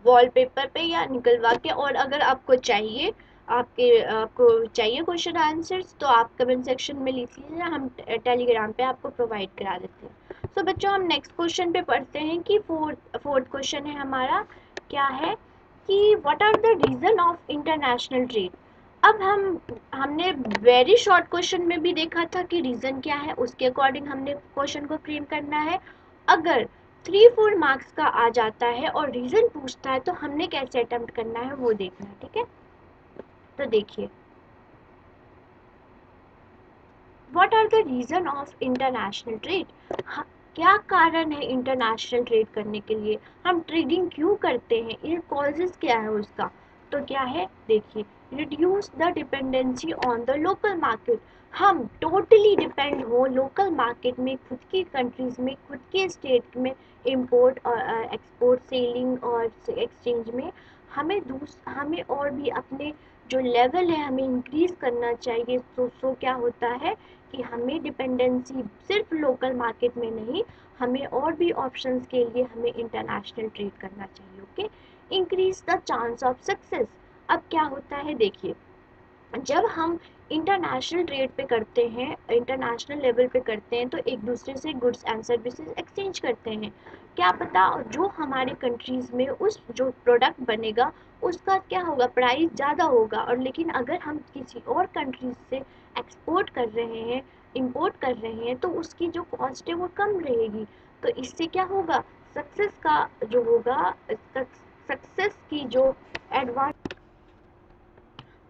वॉलपेपर पे या निकलवा के, और अगर आपको चाहिए, आपको चाहिए क्वेश्चन आंसर्स, तो आप कमेंट सेक्शन में लिख लीजिए, हम टेलीग्राम पे आपको प्रोवाइड करा देते हैं। तो बच्चों हम नेक्स्ट क्वेश्चन पे पढ़ते हैं कि फोर्थ क्वेश्चन है हमारा, क्या है कि what are the reason of international trade. अब हमने वेरी शॉर्ट क्वेश्चन में भी देखा था कि रीजन क्या है, उसके अकॉर्डिंग हमने क्वेश्चन को फ्रेम करना है। अगर 3-4 मार्क्स का आ जाता है और रीजन पूछता है तो हमने कैसे अटेम्प्ट करना है वो देखना है। ठीक है, तो देखिए, what are the reason of international trade. क्या कारण है इंटरनेशनल ट्रेड करने के लिए, हम ट्रेडिंग क्यों करते हैं, ये कॉजेज क्या है उसका। तो क्या है देखिए, reduce the dependency on the local market. हम टोटली डिपेंड हो लोकल मार्केट में, खुद की कंट्रीज में, खुद के स्टेट में, इंपोर्ट और एक्सपोर्ट, सेलिंग और एक्सचेंज में। हमें और भी अपने जो लेवल है हमें इंक्रीज करना चाहिए। सो क्या होता है कि हमें डिपेंडेंसी सिर्फ लोकल मार्केट में नहीं, हमें और भी ऑप्शंस के लिए हमें इंटरनेशनल ट्रेड करना चाहिए। Okay, increase the chance of success. अब क्या होता है देखिए, जब हम इंटरनेशनल ट्रेड पे करते हैं, इंटरनेशनल लेवल पे करते हैं, तो एक दूसरे से गुड्स एंड सर्विसेज एक्सचेंज करते हैं। क्या पता जो हमारे कंट्रीज़ में उस जो प्रोडक्ट बनेगा उसका क्या होगा, प्राइस ज़्यादा होगा, और लेकिन अगर हम किसी और कंट्रीज से एक्सपोर्ट कर रहे हैं, इंपोर्ट कर रहे हैं, तो उसकी जो कॉस्ट है वो कम रहेगी। तो इससे क्या होगा, सक्सेस का जो होगा, सक्सेस की जो एडवांस,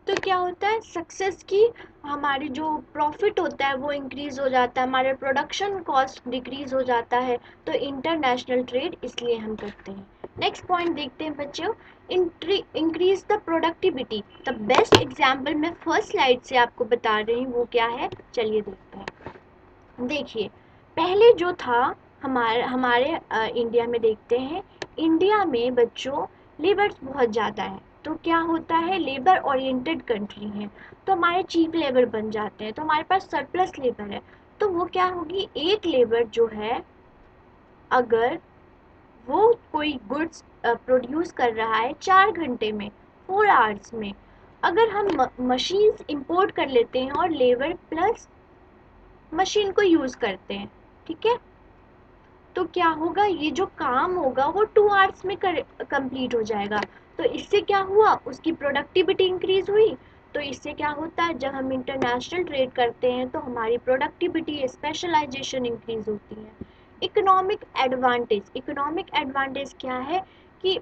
तो क्या होता है सक्सेस की, हमारी जो प्रॉफिट होता है वो इंक्रीज हो जाता है, हमारे प्रोडक्शन कॉस्ट डिक्रीज हो जाता है। तो इंटरनेशनल ट्रेड इसलिए हम करते हैं। नेक्स्ट पॉइंट देखते हैं बच्चों, increase the productivity. The best example मैं फर्स्ट स्लाइड से आपको बता रही हूँ, वो क्या है चलिए देखते हैं। देखिए, पहले जो था हमारे इंडिया में देखते हैं, इंडिया में बच्चों लेबर्स बहुत ज़्यादा है। तो क्या होता है, लेबर ओरिएंटेड कंट्री है, तो हमारे चीप लेबर बन जाते हैं, तो हमारे पास सरप्लस लेबर है। तो वो क्या होगी, एक लेबर जो है, अगर वो कोई गुड्स प्रोड्यूस कर रहा है 4 घंटे में, 4 आवर्स में, अगर हम मशीन्स इंपोर्ट कर लेते हैं और लेबर प्लस मशीन को यूज़ करते हैं, ठीक है, तो क्या होगा, ये जो काम होगा वो 2 आवर्स में कंप्लीट हो जाएगा। तो इससे क्या हुआ, उसकी प्रोडक्टिविटी इंक्रीज हुई। तो इससे क्या होता है, जब हम इंटरनेशनल ट्रेड करते हैं तो हमारी प्रोडक्टिविटी स्पेशलाइजेशन इंक्रीज होती है। इकोनॉमिक एडवांटेज क्या है कि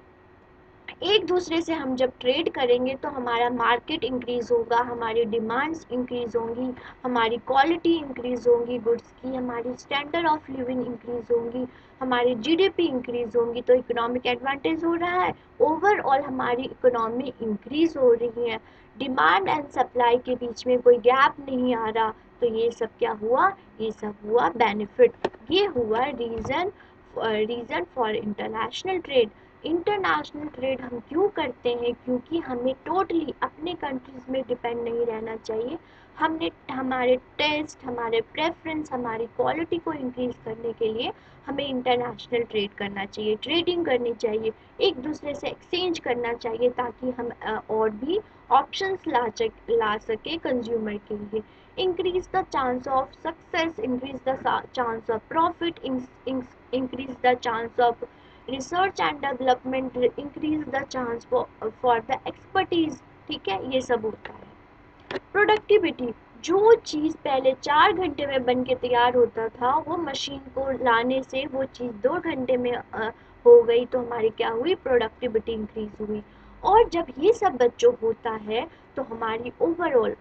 एक दूसरे से हम जब ट्रेड करेंगे तो हमारा मार्केट इंक्रीज होगा, हमारी डिमांड्स इंक्रीज होंगी, हमारी क्वालिटी इंक्रीज होगी गुड्स की, हमारी स्टैंडर्ड ऑफ लिविंग इंक्रीज होंगी, हमारी जीडीपी इंक्रीज होंगी। तो इकोनॉमिक एडवांटेज हो रहा है, ओवरऑल हमारी इकोनॉमी इंक्रीज हो रही है, डिमांड एंड सप्लाई के बीच में कोई गैप नहीं आ रहा। तो ये सब क्या हुआ, ये सब हुआ बेनिफिट, ये हुआ reason reason for international trade. International trade हम क्यों करते हैं? क्योंकि हमें टोटली अपने कंट्रीज़ में डिपेंड नहीं रहना चाहिए। हमने हमारे टेस्ट, हमारे प्रेफरेंस, हमारी क्वालिटी को इंक्रीज़ करने के लिए हमें इंटरनेशनल ट्रेड करना चाहिए, ट्रेडिंग करनी चाहिए, एक दूसरे से एक्सचेंज करना चाहिए, ताकि हम और भी ऑप्शंस ला सके कंज्यूमर के लिए। Increase the chance of success, increase the chance of profit, increase the chance of research and development, increase the chance for the expertise. ठीक है, ये सब होता है। प्रोडक्टिविटी, जो चीज़ पहले 4 घंटे में बन के तैयार होता था, वो मशीन को लाने से वो चीज़ 2 घंटे में हो गई, तो हमारी क्या हुई? प्रोडक्टिविटी इंक्रीज हुई। और जब ये सब बच्चों होता है तो हमारी ओवरऑल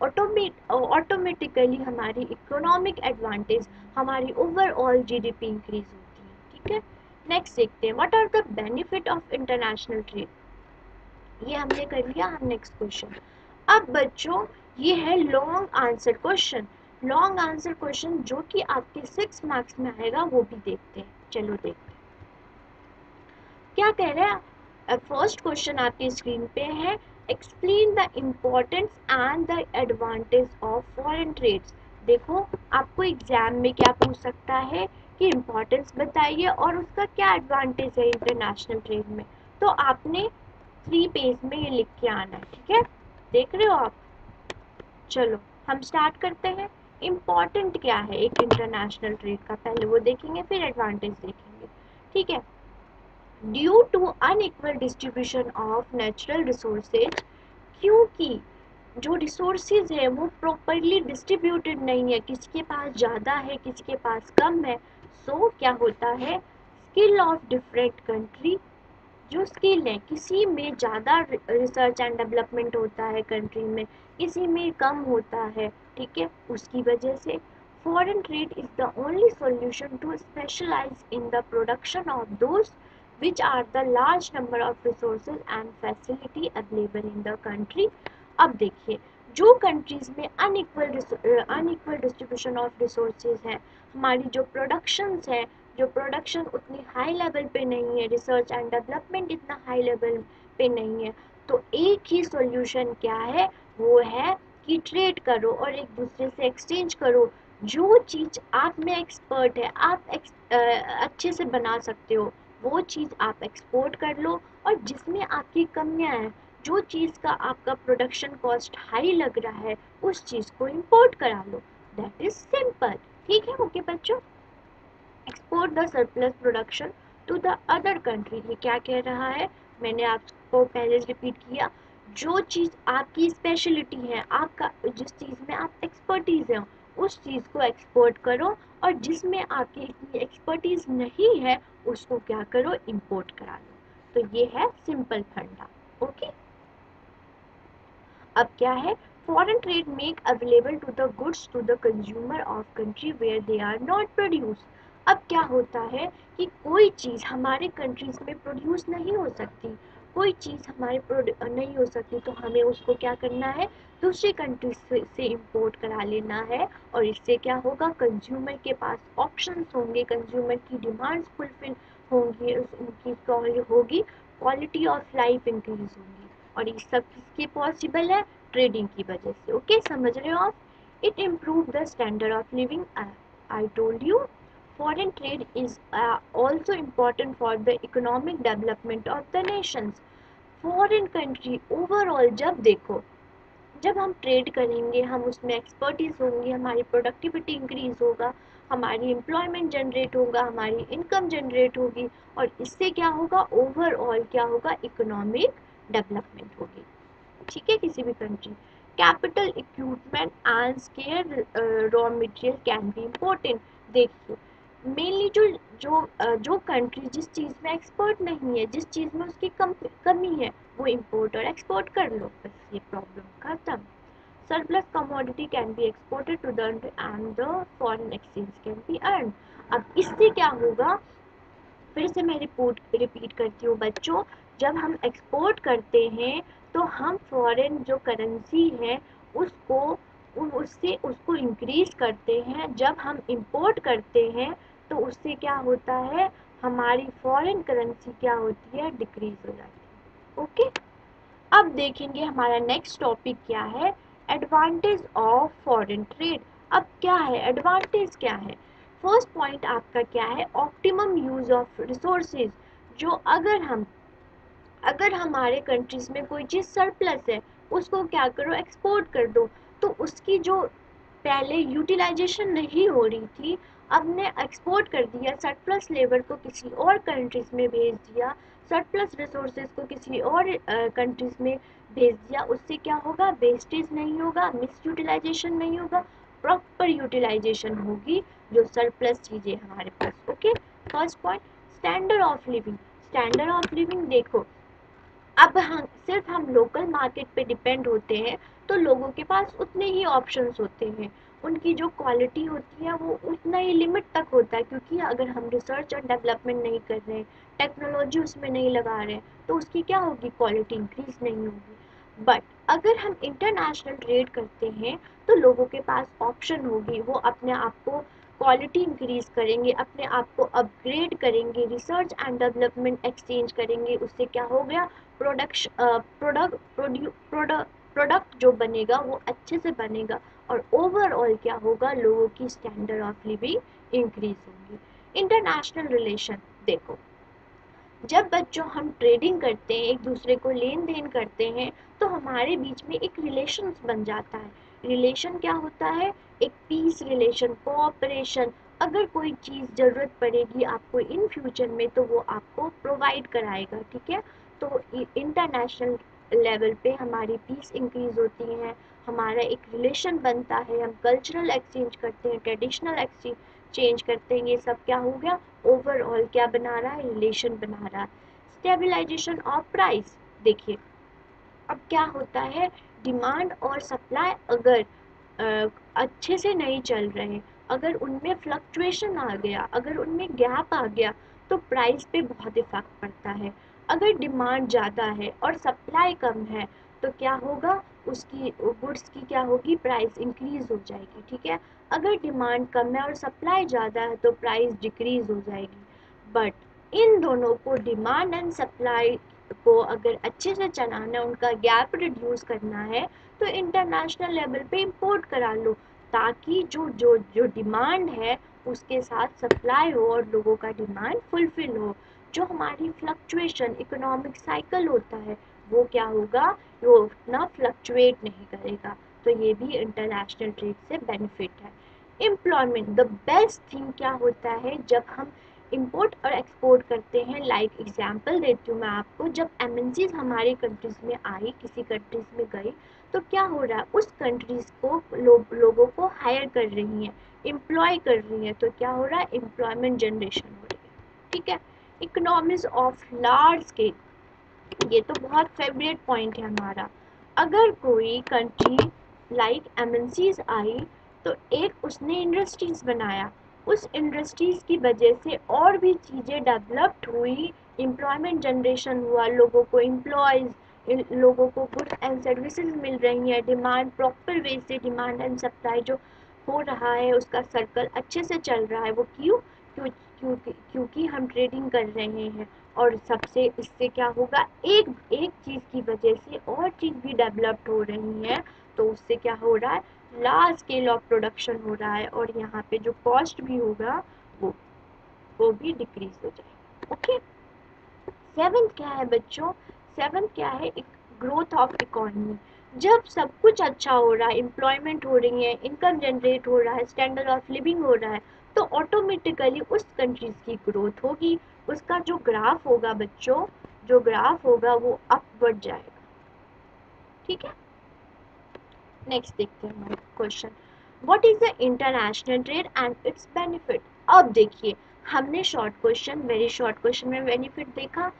ऑटोमेटिकली हमारी इकोनॉमिक एडवांटेज, हमारी ओवरऑल जीडीपी इंक्रीज होती है। ठीक है, नेक्स्ट देखते हैं, what are the benefit of international trade. ये हमने कर लिया। हम नेक्स्ट क्वेश्चन। अब बच्चों ये है long answer question. Long answer question जो कि आपके 6 मार्क्स में आएगा, वो भी देखते हैं। चलो देखते हैं क्या कह रहे हैं। फर्स्ट क्वेश्चन आपकी स्क्रीन पे है, explain the importance and the advantage of foreign trades. देखो, आपको एग्जाम में क्या पूछ सकता है कि इम्पोर्टेंस बताइए और उसका क्या एडवांटेज है इंटरनेशनल ट्रेड में। तो आपने 3 पेज में ये लिख के आना है। ठीक है, देख रहे हो आप। चलो हम स्टार्ट करते हैं। इम्पॉर्टेंट क्या है एक इंटरनेशनल ट्रेड का, पहले वो देखेंगे, फिर एडवांटेज देखेंगे। ठीक है, due to unequal distribution of natural resources, क्योंकि जो रिसोर्सेज है वो प्रॉपरली डिस्ट्रीब्यूटेड नहीं है, किसी के पास ज़्यादा है, किसी के पास कम है। सो क्या होता है, स्किल ऑफ डिफरेंट कंट्री, जो स्किल है, किसी में ज़्यादा रिसर्च एंड डेवलपमेंट होता है कंट्री में, किसी में कम होता है। ठीक है, उसकी वजह से foreign trade is the only solution to specialize in the production of those which are the large number of resources and facility available in the country। अब देखिए, जो कंट्रीज में अनइक्वल डिस्ट्रीब्यूशन ऑफ रिसोर्सेज है, हमारी जो productions है, जो production उतनी हाई लेवल पे नहीं है, रिसर्च एंड डेवलपमेंट इतना हाई लेवल पे नहीं है, तो एक ही सॉल्यूशन क्या है, वो है कि ट्रेड करो और एक दूसरे से एक्सचेंज करो। जो चीज़ आप में एक्सपर्ट है, आप अच्छे से बना सकते हो, वो चीज़ आप एक्सपोर्ट कर लो, और जिसमें आपकी कमियां हैं, जो चीज़ का आपका प्रोडक्शन कॉस्ट हाई लग रहा है, उस चीज़ को इंपोर्ट करा लो। That is simple. ठीक है ओके बच्चों, export the surplus production to the other country. ये क्या कह रहा है, मैंने आपको पहले रिपीट किया, जो चीज़ आपकी स्पेशलिटी है, आपका जिस चीज़ में आप एक्सपर्टीज हैं, उस चीज़ को एक्सपोर्ट करो, और जिसमें आपकी इतनी एक्सपर्टीज नहीं है, उसको क्या करो, इंपोर्ट करा लो। तो ये है सिंपल फंडा। ओके, अब क्या है, foreign trade make available to the goods to the consumer of country where they are not produce. अब क्या होता है कि कोई चीज़ हमारे कंट्रीज में प्रोड्यूस नहीं हो सकती, कोई चीज़ हमारे नहीं हो सकती, तो हमें उसको क्या करना है, दूसरी कंट्री से इंपोर्ट करा लेना है। और इससे क्या होगा, कंज्यूमर के पास ऑप्शंस होंगे, कंज्यूमर की डिमांड्स फुलफिल होंगी, उनकी होगी, क्वालिटी ऑफ लाइफ इंक्रीज होगी। और ये सब किसके पॉसिबल है, ट्रेडिंग की वजह से। ओके, समझ रहे हो आप। It improve the standard of living. I told you foreign trade is also important for the economic development of the nations। Foreign country overall जब देखो, जब हम ट्रेड करेंगे, हम उसमें एक्सपर्टीज होंगी, हमारी प्रोडक्टिविटी इंक्रीज होगा, हमारी एम्प्लॉयमेंट जनरेट होगा, हमारी इनकम जनरेट होगी, और इससे क्या होगा, ओवरऑल क्या होगा, इकोनॉमिक डेवलपमेंट होगी। ठीक है, किसी भी country, capital equipment and square raw material can be important. देखिए, मेनली जो कंट्री जिस चीज़ में एक्सपर्ट नहीं है, जिस चीज़ में उसकी कमी है, वो इम्पोर्ट और एक्सपोर्ट कर लो, बस ये प्रॉब्लम खत्म। Surplus commodity can be exported to the and the foreign exchange can be earn. अब इससे क्या होगा, फिर से मैं रिपीट करती हूँ बच्चों, जब हम एक्सपोर्ट करते हैं तो हम फॉरेन जो करेंसी है उसको उससे उसको इंक्रीज करते हैं। जब हम इंपोर्ट करते हैं तो उससे क्या होता है, हमारी फॉरेन करेंसी क्या होती है, डिक्रीज हो जाती है। ओके, अब देखेंगे हमारा नेक्स्ट टॉपिक क्या है, एडवांटेज ऑफ फॉरेन ट्रेड। अब क्या है एडवांटेज, क्या है, फर्स्ट पॉइंट आपका क्या है, ऑप्टिमम यूज ऑफ रिसोर्सेज। जो अगर हमारे कंट्रीज में कोई चीज़ सरप्लस है, उसको क्या करो, एक्सपोर्ट कर दो। तो उसकी जो पहले यूटिलाइजेशन नहीं हो रही थी, अब ने एक्सपोर्ट कर दिया, सरप्लस लेबर को किसी और कंट्रीज में भेज दिया, सरप्लस रिसोर्सेज को किसी और कंट्रीज में भेज दिया। उससे क्या होगा, वेस्टेज नहीं होगा, मिस यूटिलाइजेशन नहीं होगा, प्रॉपर यूटिलाइजेशन होगी जो सरप्लस चीज़ें हमारे पास। Okay, first point, standard of living. Standard of living देखो, अब हम सिर्फ हम लोकल मार्केट पे डिपेंड होते हैं तो लोगों के पास उतने ही ऑप्शंस होते हैं, उनकी जो क्वालिटी होती है वो उतना ही लिमिट तक होता है, क्योंकि अगर हम रिसर्च और डेवलपमेंट नहीं कर रहे हैं, टेक्नोलॉजी उसमें नहीं लगा रहे हैं, तो उसकी क्या होगी, क्वालिटी इंक्रीज नहीं होगी। बट अगर हम इंटरनेशनल ट्रेड करते हैं तो लोगों के पास ऑप्शन होगी, वो अपने आप को क्वालिटी इंक्रीज करेंगे, अपने आप को अपग्रेड करेंगे, रिसर्च एंड डेवलपमेंट एक्सचेंज करेंगे। उससे क्या हो गया, प्रोडक्ट जो बनेगा वो अच्छे से बनेगा, और ओवरऑल क्या होगा, लोगों की स्टैंडर्ड ऑफ लिविंग इंक्रीज होंगी। इंटरनेशनल रिलेशन देखो, जब बच्चों हम ट्रेडिंग करते हैं, एक दूसरे को लेन देन करते हैं, तो हमारे बीच में एक रिलेशन बन जाता है। रिलेशन क्या होता है, एक पीस रिलेशन, कोऑपरेशन। अगर कोई चीज़ ज़रूरत पड़ेगी आपको इन फ्यूचर में, तो वो आपको प्रोवाइड कराएगा, ठीक है। तो इंटरनेशनल लेवल पे हमारी पीस इंक्रीज होती है, हमारा एक रिलेशन बनता है, हम कल्चरल एक्सचेंज करते हैं, ट्रेडिशनल एक्सचेंज चेंज करते हैं, ये सब क्या हो गया, ओवरऑल क्या बना रहा है, रिलेशन बना रहा है। स्टेबलाइजेशन ऑफ प्राइस देखिए, अब क्या होता है, डिमांड और सप्लाई अगर अच्छे से नहीं चल रहे, अगर उनमें फ्लक्चुएशन आ गया, अगर उनमें गैप आ गया, तो प्राइस पे बहुत इफेक्ट पड़ता है। अगर डिमांड ज़्यादा है और सप्लाई कम है, तो क्या होगा, उसकी गुड्स की क्या होगी, प्राइस इंक्रीज हो जाएगी, ठीक है। अगर डिमांड कम है और सप्लाई ज़्यादा है तो प्राइस डिक्रीज हो जाएगी। बट इन दोनों को, डिमांड एंड सप्लाई को अगर अच्छे से चलाना है, उनका गैप रिड्यूस करना है, तो इंटरनेशनल लेवल पे इंपोर्ट करा लो, ताकि जो जो जो डिमांड है उसके साथ सप्लाई हो और लोगों का डिमांड फुलफिल हो। जो हमारी फ्लक्चुएशन इकोनॉमिक साइकिल होता है, वो क्या होगा, वो उतना फ्लक्चुएट नहीं करेगा। तो ये भी इंटरनेशनल ट्रेड से बेनिफिट है। एम्प्लॉयमेंट, द बेस्ट थिंग क्या होता है, जब हम इंपोर्ट और एक्सपोर्ट करते हैं, लाइक एग्जांपल देती हूँ मैं आपको, जब एमएनसीज हमारी कंट्रीज में आई, किसी कंट्रीज में गई, तो क्या हो रहा है, उस कंट्रीज को लोगों को हायर कर रही हैं, एम्प्लॉय कर रही हैं, तो क्या हो रहा है, एम्प्लॉयमेंट जनरेशन हो रही है, ठीक है। इकोनॉमीज ऑफ लार्ज स्केल, ये तो बहुत फेवरेट पॉइंट है हमारा। अगर कोई कंट्री लाइक एमएनसीज आई, तो एक उसने इंडस्ट्रीज बनाया, उस इंडस्ट्रीज की वजह से और भी चीज़ें डेवलप्ड हुई, एम्प्लॉयमेंट जनरेशन हुआ, लोगों को एम्प्लॉयज, लोगों को गुड्स एंड सर्विसेज मिल रही हैं, डिमांड प्रॉपर वे से, डिमांड एंड सप्लाई जो हो रहा है उसका सर्कल अच्छे से चल रहा है। वो क्यों, क्योंकि हम ट्रेडिंग कर रहे हैं, और सबसे इससे क्या होगा, एक एक चीज़ की वजह से और चीज़ भी डेवलप्ड हो रही है, तो उससे क्या हो रहा है, लार्ज स्केल ऑफ प्रोडक्शन हो रहा है, और यहाँ पे जो कॉस्ट भी होगा वो वो भी डिक्रीज हो जाएगा। ओके, सेवन्थ क्या है बच्चों, सेवन्थ क्या है, ग्रोथ ऑफ इकोनॉमी। जब सब कुछ अच्छा हो रहा है, एम्प्लॉयमेंट हो रही है, इनकम जनरेट हो रहा है, स्टैंडर्ड ऑफ लिविंग हो रहा है, तो ऑटोमेटिकली उस कंट्रीज की ग्रोथ होगी, उसका जो ग्राफ होगा बच्चों, जो ग्राफ होगा वो अपवर्ड जाएगा, ठीक है। नेक्स्ट देखते हैं हमारे question, what is the international trade and it's benefit. अब देखिए, हमने short question, very short question में बेनिफिट देखा,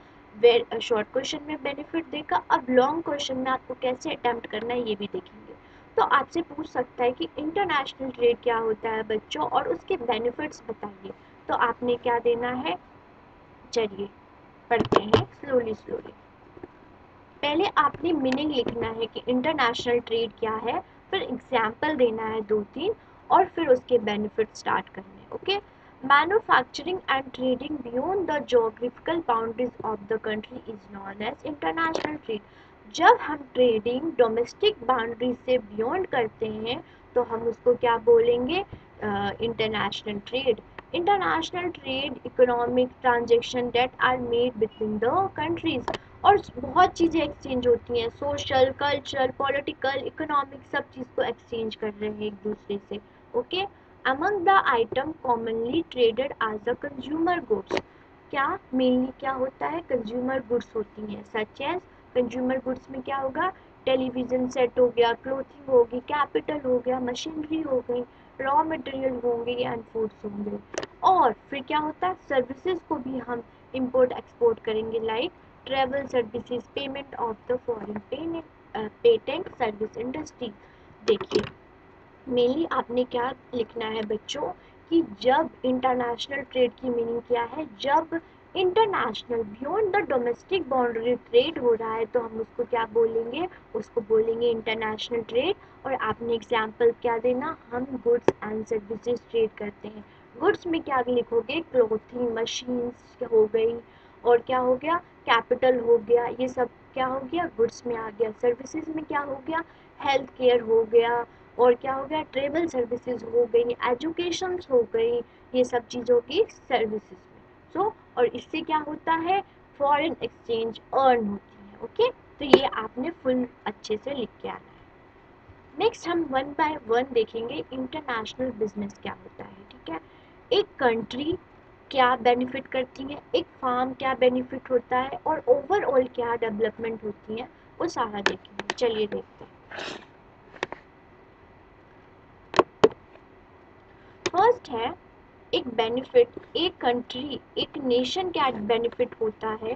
शॉर्ट क्वेश्चन में बेनिफिट देखा, अब लॉन्ग क्वेश्चन में आपको कैसे अटेम्प्ट करना है ये भी देखेंगे। तो आपसे पूछ सकता है कि इंटरनेशनल ट्रेड क्या होता है बच्चों, और उसके बेनिफिट्स बताइए। तो आपने क्या देना है, चलिए पढ़ते हैं स्लोली स्लोली। पहले आपने मीनिंग लिखना है कि इंटरनेशनल ट्रेड क्या है, फिर एग्जाम्पल देना है दो तीन, और फिर उसके बेनिफिट स्टार्ट करने हैं। Okay, Manufacturing and trading beyond the geographical boundaries of the country is known as international trade. जब हम ट्रेडिंग डोमेस्टिक बाउंड्री से बियॉन्ड करते हैं तो हम उसको क्या बोलेंगे? International trade. International trade economic transaction that are made between the countries. और बहुत चीज़ें एक्सचेंज होती हैं, सोशल, कल्चरल, पॉलिटिकल, इकोनॉमिक, सब चीज़ को एक्सचेंज कर रहे हैं एक दूसरे से. Okay. Among the item commonly traded as a consumer goods. क्या मेनली क्या होता है? कंज्यूमर गुड्स होती हैं. सच एज कंज्यूमर गुड्स में क्या होगा? टेलीविजन सेट हो गया, क्लोथिंग होगी, कैपिटल हो गया, मशीनरी हो गई, रॉ मटेरियल होंगे एंड फूड्स होंगे. और फिर क्या होता है? सर्विसेज को भी हम इंपोर्ट एक्सपोर्ट करेंगे, like travel services, payment of the foreign patent service industry. देखिए मेनली आपने क्या लिखना है बच्चों कि जब इंटरनेशनल ट्रेड की मीनिंग क्या है? जब international beyond the domestic boundary trade हो रहा है तो हम उसको क्या बोलेंगे? उसको बोलेंगे इंटरनेशनल ट्रेड. और आपने एग्जांपल क्या देना? हम गुड्स एंड सर्विसेज ट्रेड करते हैं. गुड्स में क्या लिखोगे? क्लोथिंग, मशीन्स हो गई, और क्या हो गया? कैपिटल हो गया. ये सब क्या हो गया? गुड्स में आ गया. सर्विसेज में क्या हो गया? हेल्थ केयर हो गया, और क्या हो गया? ट्रेवल सर्विसेज हो गई, एजुकेशन हो गई, ये सब चीज़ों की सर्विसेज में. सो और इससे क्या होता है? फॉरेन एक्सचेंज अर्न होती है. ओके. तो ये आपने फुल अच्छे से लिख के आना है. नेक्स्ट हम वन बाय वन देखेंगे इंटरनेशनल बिजनेस क्या होता है. ठीक है. एक कंट्री क्या बेनिफिट करती है, एक फार्म क्या बेनिफिट होता है, और ओवरऑल क्या डेवलपमेंट होती है, वो सारा देखेंगे. चलिए देखते हैं. फर्स्ट है एक बेनिफिट. एक कंट्री, एक नेशन क्या बेनिफिट होता है?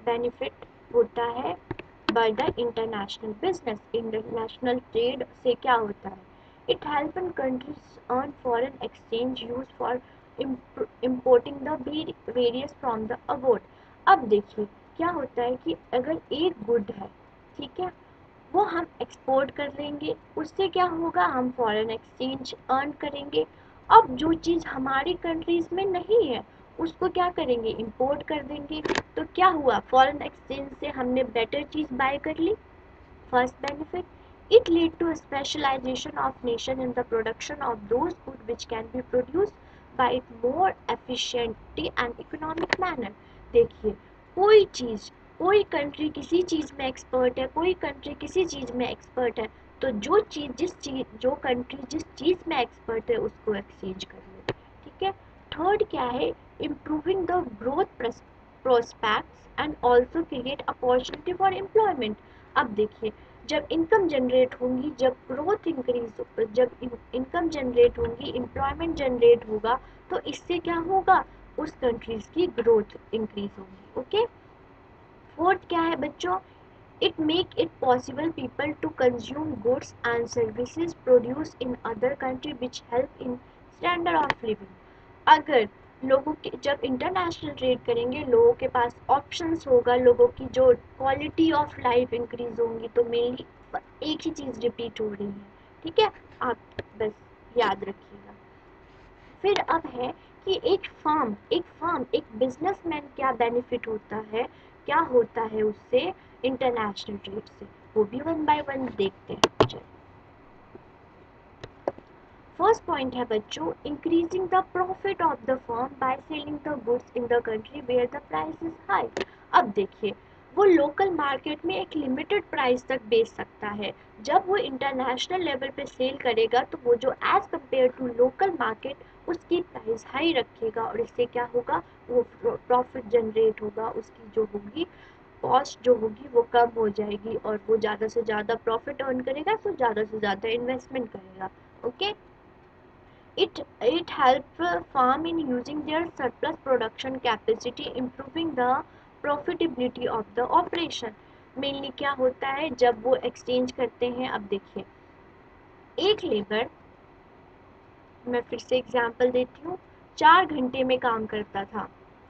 बेनिफिट होता है by the international business. International trade से क्या होता है? It help in countries earn foreign exchange use for importing the various from the abroad. अब देखिए क्या होता है कि अगर एक गुड है, ठीक है, वो हम एक्सपोर्ट कर लेंगे, उससे क्या होगा? हम फॉरेन एक्सचेंज अर्न करेंगे. अब जो चीज़ हमारी कंट्रीज में नहीं है उसको क्या करेंगे? इंपोर्ट कर देंगे. तो क्या हुआ? फॉरेन एक्सचेंज से हमने बेटर चीज़ बाय कर ली. First benefit. It lead to a specialization of nation in the production of those food which can be produced by it more efficiently and economic manner. देखिए कोई चीज़, कोई कंट्री किसी चीज़ में एक्सपर्ट है, कोई कंट्री किसी चीज़ में एक्सपर्ट है, तो जो कंट्री जिस चीज़ में एक्सपर्ट है उसको एक्सचेंज कर लो. ठीक है. थर्ड क्या है? Improving the growth prospects and also create opportunity for employment. अब देखिए जब इनकम जनरेट होंगी, जब ग्रोथ इंक्रीज, जब इनकम जनरेट होंगी, एम्प्लॉयमेंट जनरेट होगा, तो इससे क्या होगा? उस कंट्रीज की ग्रोथ इंक्रीज होगी. ओके. फोर्थ क्या है बच्चों? It make it possible people to consume goods and services produce in other country which help in standard of living. अगर लोगों के जब इंटरनेशनल ट्रेड करेंगे, लोगों के पास ऑप्शंस होगा, लोगों की जो क्वालिटी ऑफ लाइफ इंक्रीज होंगी, तो मेनली एक ही चीज़ रिपीट हो रही है. ठीक है. आप बस याद रखिएगा. फिर अब है कि एक बिजनेसमैन क्या बेनिफिट होता है, क्या होता है उससे, इंटरनेशनल ट्रेड से. वो भी वन बाय वन देखते हैं. चलो. फर्स्ट पॉइंट है बच्चों, increasing the profit of the firm by selling the goods in the country where the price is high. अब देखिए वो लोकल मार्केट में एक लिमिटेड प्राइस तक बेच सकता है. जब वो इंटरनेशनल लेवल पे सेल करेगा तो वो जो as compare to local market उसकी प्राइस हाई रखेगा, और इससे क्या होगा? वो प्रॉफिट जनरेट होगा, उसकी जो होगी कॉस्ट जो होगी वो कम हो जाएगी, और वो ज़्यादा से ज़्यादा प्रॉफिट अर्न करेगा तो ज़्यादा से ज़्यादा इन्वेस्टमेंट करेगा. Okay. It helps farm in using their surplus production capacity, improving the profitability of the operation. Mainly क्या होता है जब वो एक्सचेंज करते हैं? अब देखिए एक लेबर, मैं फिर से एग्जांपल देती हूँ, 4 घंटे में काम करता था.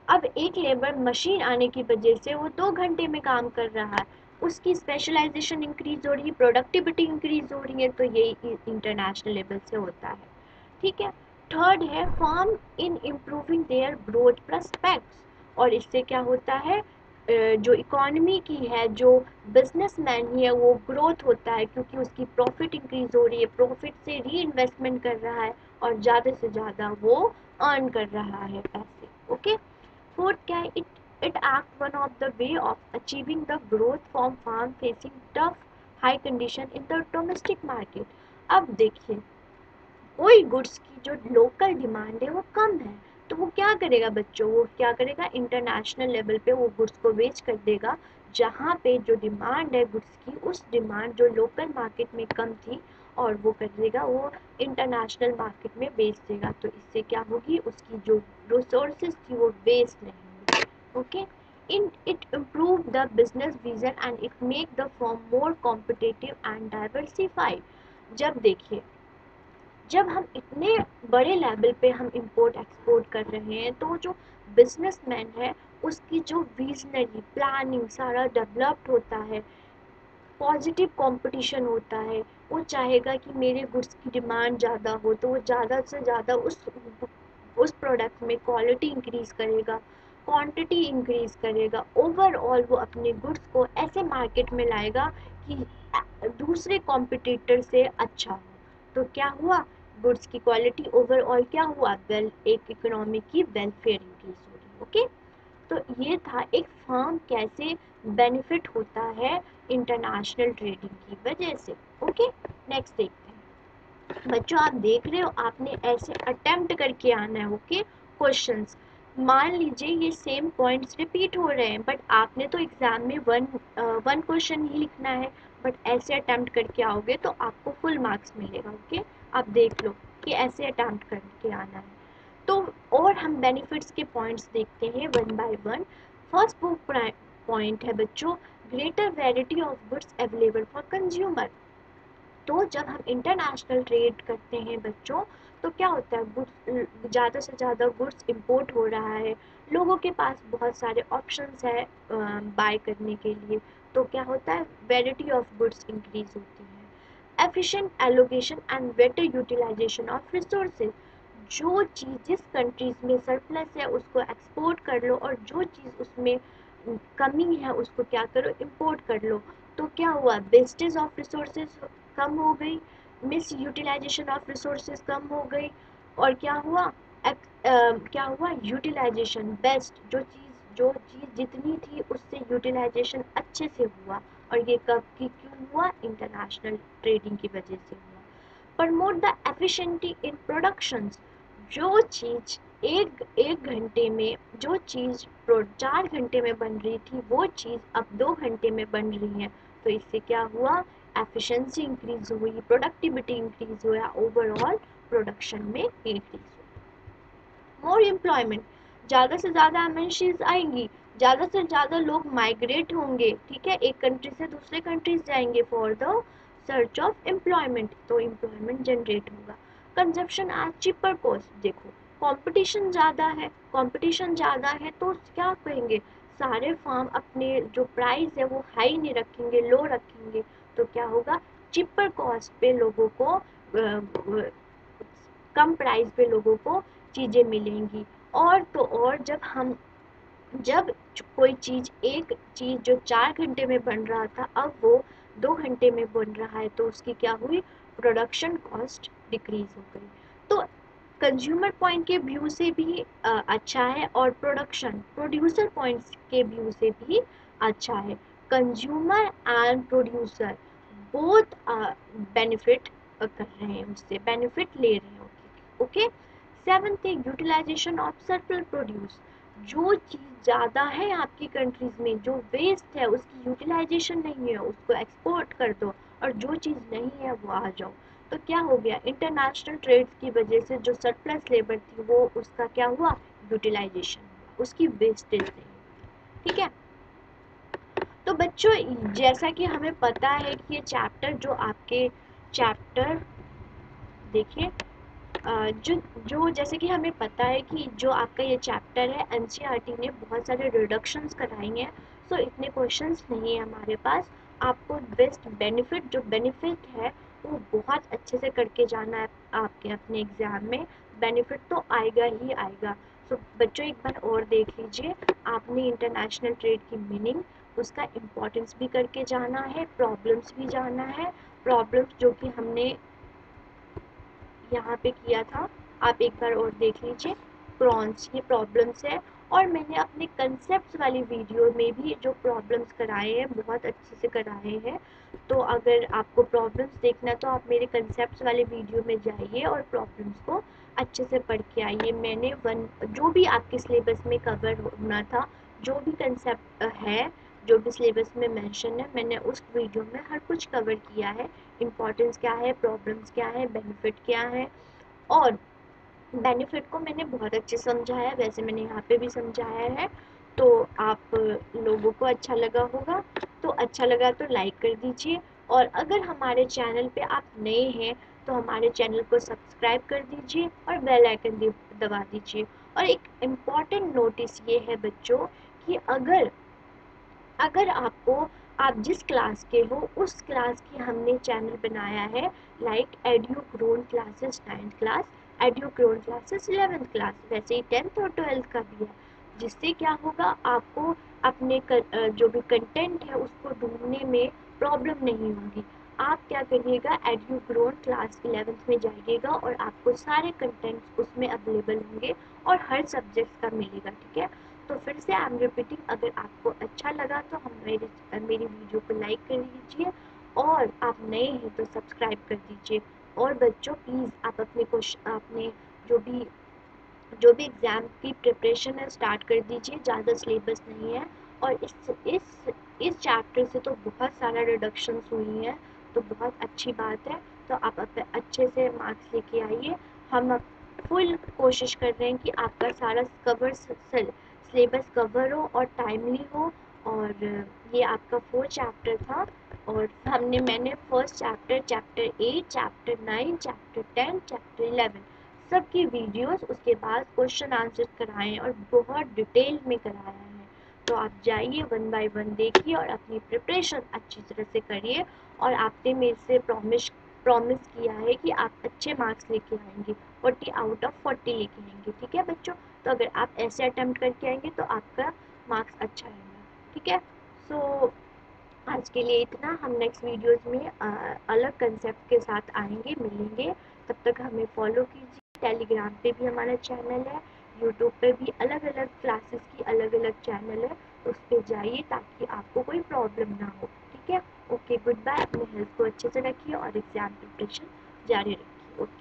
अब एक लेबर मशीन आने की वजह से वो 2 घंटे में काम कर रहा है. उसकी स्पेशलाइजेशन इंक्रीज हो रही है, प्रोडक्टिविटी इंक्रीज हो रही है. तो ये इंटरनेशनल लेवल से होता है. ठीक है. थर्ड है firm in improving their growth prospects, और इससे क्या होता है, जो इकोनॉमी की है, जो बिजनेसमैन ही है, वो ग्रोथ होता है क्योंकि उसकी प्रॉफिट इंक्रीज हो रही है, प्रॉफिट से री इन्वेस्टमेंट कर रहा है और ज़्यादा से ज़्यादा वो अर्न कर रहा है पैसे। ओके। फोर्थ क्या है, it act one of the way of achieving the growth from farm facing tough high condition in the domestic market. अब देखिए, कोई गुड्स की जो लोकल डिमांड है वो कम है, तो वो क्या करेगा बच्चों, वो क्या करेगा, इंटरनेशनल लेवल पे वो गुड्स को बेच कर देगा, जहाँ पे जो डिमांड है गुड्स की, उस डिमांड जो लोकल मार्केट में कम थी, और वो कर देगा, वो इंटरनेशनल मार्केट में बेच देगा। तो इससे क्या होगी, उसकी जो रिसोर्सेज थी वो वेस्ट नहीं होगी। Okay. In it improve the business vision and it make the firm more competitive and diversified. जब देखिए, जब हम इतने बड़े लेवल पे हम इंपोर्ट एक्सपोर्ट कर रहे हैं, तो जो बिजनेसमैन है उसकी जो विजनरी प्लानिंग सारा डेवलप्ड होता है, पॉजिटिव कंपटीशन होता है, वो चाहेगा कि मेरे गुड्स की डिमांड ज़्यादा हो, तो वो ज़्यादा से ज़्यादा उस प्रोडक्ट में क्वालिटी इंक्रीज करेगा, क्वांटिटी इंक्रीज करेगा, ओवरऑल वो अपने गुड्स को ऐसे मार्केट में लाएगा कि दूसरे कॉम्पिटिटर से अच्छा हो। तो क्या हुआ, गुड्स की क्वालिटी ओवरऑल क्या हुआ, वेल एक इकोनॉमी की वेलफेयर इंक्रीज हो रही। ओके। तो ये था एक फर्म कैसे बेनिफिट होता है इंटरनेशनल ट्रेडिंग की वजह से। ओके। नेक्स्ट देखते हैं बच्चों, आप देख रहे हो, आपने ऐसे अटेम्प्ट करके आना है। ओके। क्वेश्चंस, मान लीजिए ये सेम पॉइंट्स रिपीट हो रहे हैं, बट आपने तो एग्जाम में वन क्वेश्चन ही लिखना है, बट ऐसे अटेम्प्ट करके आओगे तो आपको फुल मार्क्स मिलेगा। ओके। आप देख लो कि ऐसे अटेम्प्ट करके आना है। तो और हम बेनिफिट्स के पॉइंट्स देखते हैं one by one. First point है बच्चों, greater variety of goods available for consumer. तो जब हम इंटरनेशनल ट्रेड करते हैं बच्चों, तो क्या होता है, गुड्स ज़्यादा से ज़्यादा गुड्स इंपोर्ट हो रहा है, लोगों के पास बहुत सारे ऑप्शंस है बाय करने के लिए, तो क्या होता है, वैरायटी ऑफ गुड्स इंक्रीज होती है। Efficient allocation and better utilization of resources, जो चीज़ जिस कंट्रीज में सरप्लस है उसको एक्सपोर्ट कर लो, और जो चीज़ उसमें कमी है उसको क्या करो, इंपोर्ट कर लो। तो क्या हुआ, वेस्टेज ऑफ रिसोर्सेज कम हो गई, मिस यूटिलाइजेशन ऑफ रिसोर्सेज कम हो गई, और क्या हुआ, क्या हुआ, यूटिलाइजेशन बेस्ट, जो चीज़ जितनी थी उससे यूटिलाइजेशन अच्छे से हुआ, और ये कब की क्यों हुआ, इंटरनेशनल ट्रेडिंग की वजह से हुआ। Promote the efficiency in productions, जो चीज़ एक एक घंटे में, जो चीज़ 4 घंटे में बन रही थी, वो चीज़ अब 2 घंटे में बन रही है, तो इससे क्या हुआ, एफिशिएंसी इंक्रीज हुई, प्रोडक्टिविटी इंक्रीज हुआ, ओवरऑल प्रोडक्शन में इंक्रीज हुआ। मोर एम्प्लॉयमेंट, ज़्यादा से ज़्यादा एमएनसीज आएंगी, ज़्यादा से ज़्यादा लोग माइग्रेट होंगे, ठीक है, एक कंट्री से दूसरे कंट्रीज जाएंगे for the search of employment, तो एम्प्लॉयमेंट जनरेट होगा। कंजप्शन एट चीपर कॉस्ट, देखो कंपटीशन ज़्यादा है, कंपटीशन ज़्यादा है तो क्या कहेंगे, सारे फार्म अपने जो प्राइस है वो हाई नहीं रखेंगे, लो रखेंगे, तो क्या होगा, चीपर कॉस्ट पे लोगों को कम प्राइस पे लोगों को चीज़ें मिलेंगी। और तो और जब कोई चीज़, एक चीज़ जो 4 घंटे में बन रहा था अब वो 2 घंटे में बन रहा है, तो उसकी क्या हुई, प्रोडक्शन कॉस्ट डिक्रीज हो गई। तो कंज्यूमर पॉइंट के व्यू से भी अच्छा है, और प्रोड्यूसर पॉइंट के व्यू से भी अच्छा है। Consumer and producer both benefit कर रहे हैं, उससे बेनिफिट ले रहे हैं। ओके। सेवंथ है यूटिलाइजेशन ऑफ सर्पल प्रोड्यूस, जो चीज़ ज़्यादा है आपकी कंट्रीज में, जो वेस्ट है उसकी यूटिलाइजेशन नहीं है, उसको एक्सपोर्ट कर दो, और जो चीज़ नहीं है वो आ जाओ। तो क्या हो गया, इंटरनेशनल ट्रेड की वजह से जो सरप्लस लेबर थी वो उसका क्या हुआ, यूटिलाइजेशन हुआ, उसकी वेस्टेज नहीं। ठीक है। तो बच्चों, जैसा कि हमें पता है कि ये चैप्टर जो आपके चैप्टर देखिए, जो जो जैसे कि हमें पता है कि जो आपका ये चैप्टर है एनसीईआरटी ने बहुत सारे रिडक्शंस कराई हैं, सो इतने क्वेश्चंस नहीं है हमारे पास। आपको बेस्ट बेनिफिट जो बेनिफिट है वो बहुत अच्छे से करके जाना है आपके अपने एग्ज़ाम में, बेनिफिट तो आएगा ही आएगा। सो बच्चों एक बार और देख लीजिए, आपने इंटरनेशनल ट्रेड की मीनिंग, उसका इम्पोर्टेंस भी करके जाना है, प्रॉब्लम्स भी जाना है। प्रॉब्लम्स जो कि हमने यहाँ पे किया था, आप एक बार और देख लीजिए। प्रॉन्स, ये प्रॉब्लम्स है, और मैंने अपने कंसेप्ट वाली वीडियो में भी जो प्रॉब्लम्स कराए हैं बहुत अच्छे से कराए हैं। तो अगर आपको प्रॉब्लम्स देखना है तो आप मेरे कंसेप्ट वाले वीडियो में जाइए और प्रॉब्लम्स को अच्छे से पढ़ के आइए। मैंने वन जो भी आपके सिलेबस में कवर होना था, जो भी कंसेप्ट है, जो भी सिलेबस में मेंशन है, मैंने उस वीडियो में हर कुछ कवर किया है। इम्पोर्टेंस क्या है, प्रॉब्लम्स क्या है, बेनिफिट क्या है, और बेनिफिट को मैंने बहुत अच्छे से समझाया है, वैसे मैंने यहाँ पे भी समझाया है। तो आप लोगों को अच्छा लगा होगा, तो अच्छा लगा तो लाइक कर दीजिए, और अगर हमारे चैनल पे आप नए हैं तो हमारे चैनल को सब्सक्राइब कर दीजिए और बेल आइकन दबा दीजिए। और एक इम्पॉर्टेंट नोटिस ये है बच्चों कि अगर अगर आपको, आप जिस क्लास के हो उस क्लास की हमने चैनल बनाया है, like edu grown classes 9th class, edu grown classes 11th class, वैसे ही 10th और 12th का भी है। जिससे क्या होगा, आपको अपने जो भी कंटेंट है उसको ढूंढने में प्रॉब्लम नहीं होगी। आप क्या करिएगा, एड्यू ग्रोन क्लास 11th में जाइएगा और आपको सारे कंटेंट्स उसमें अवेलेबल होंगे और हर सब्जेक्ट का मिलेगा, ठीक है। तो फिर से आई एम रिपीटिंग, अगर आपको अच्छा लगा तो मेरी वीडियो को लाइक कर दीजिए, और आप नए हैं तो सब्सक्राइब कर दीजिए। और बच्चों प्लीज़ आप अपने क्वेश्चन, आपने जो भी एग्ज़ाम की प्रिपरेशन है स्टार्ट कर दीजिए, ज़्यादा सिलेबस नहीं है। और इस चैप्टर से तो बहुत सारा रिडक्शंस हुई हैं, तो बहुत अच्छी बात है। तो आप अपने अच्छे से मार्क्स लेके आइए। हम अब फुल कोशिश कर रहे हैं कि आपका सारा सिलेबस कवर हो और टाइमली हो। और ये आपका 4th चैप्टर था, और मैंने first chapter, chapter 8, chapter 9, chapter 10, chapter 11 सबकी वीडियोस, उसके बाद क्वेश्चन आंसर कराए हैं और बहुत डिटेल में कराया है। तो आप जाइए, वन बाय वन देखिए और अपनी प्रिपरेशन अच्छी तरह से करिए। और आपने मेरे से प्रॉमिस किया है कि आप अच्छे मार्क्स लेके आएंगे, 40 आउट ऑफ 40 लेके आएंगे, ठीक है बच्चों। तो अगर आप ऐसे अटेम्प्ट करके आएंगे तो आपका मार्क्स अच्छा आएगा, ठीक है। सो आज के लिए इतना, हम नेक्स्ट वीडियोस में अलग कंसेप्ट के साथ आएंगे, मिलेंगे। तब तक हमें फॉलो कीजिए। टेलीग्राम पे भी हमारा चैनल है, यूट्यूब पे भी अलग अलग क्लासेस की अलग अलग चैनल है, उस पर जाइए ताकि आपको कोई प्रॉब्लम ना हो, ठीक है। Okay, good bye. अपने हेल्थ को अच्छे से रखिए और एग्जाम प्रिपरेशन जारी रखिए। ओके।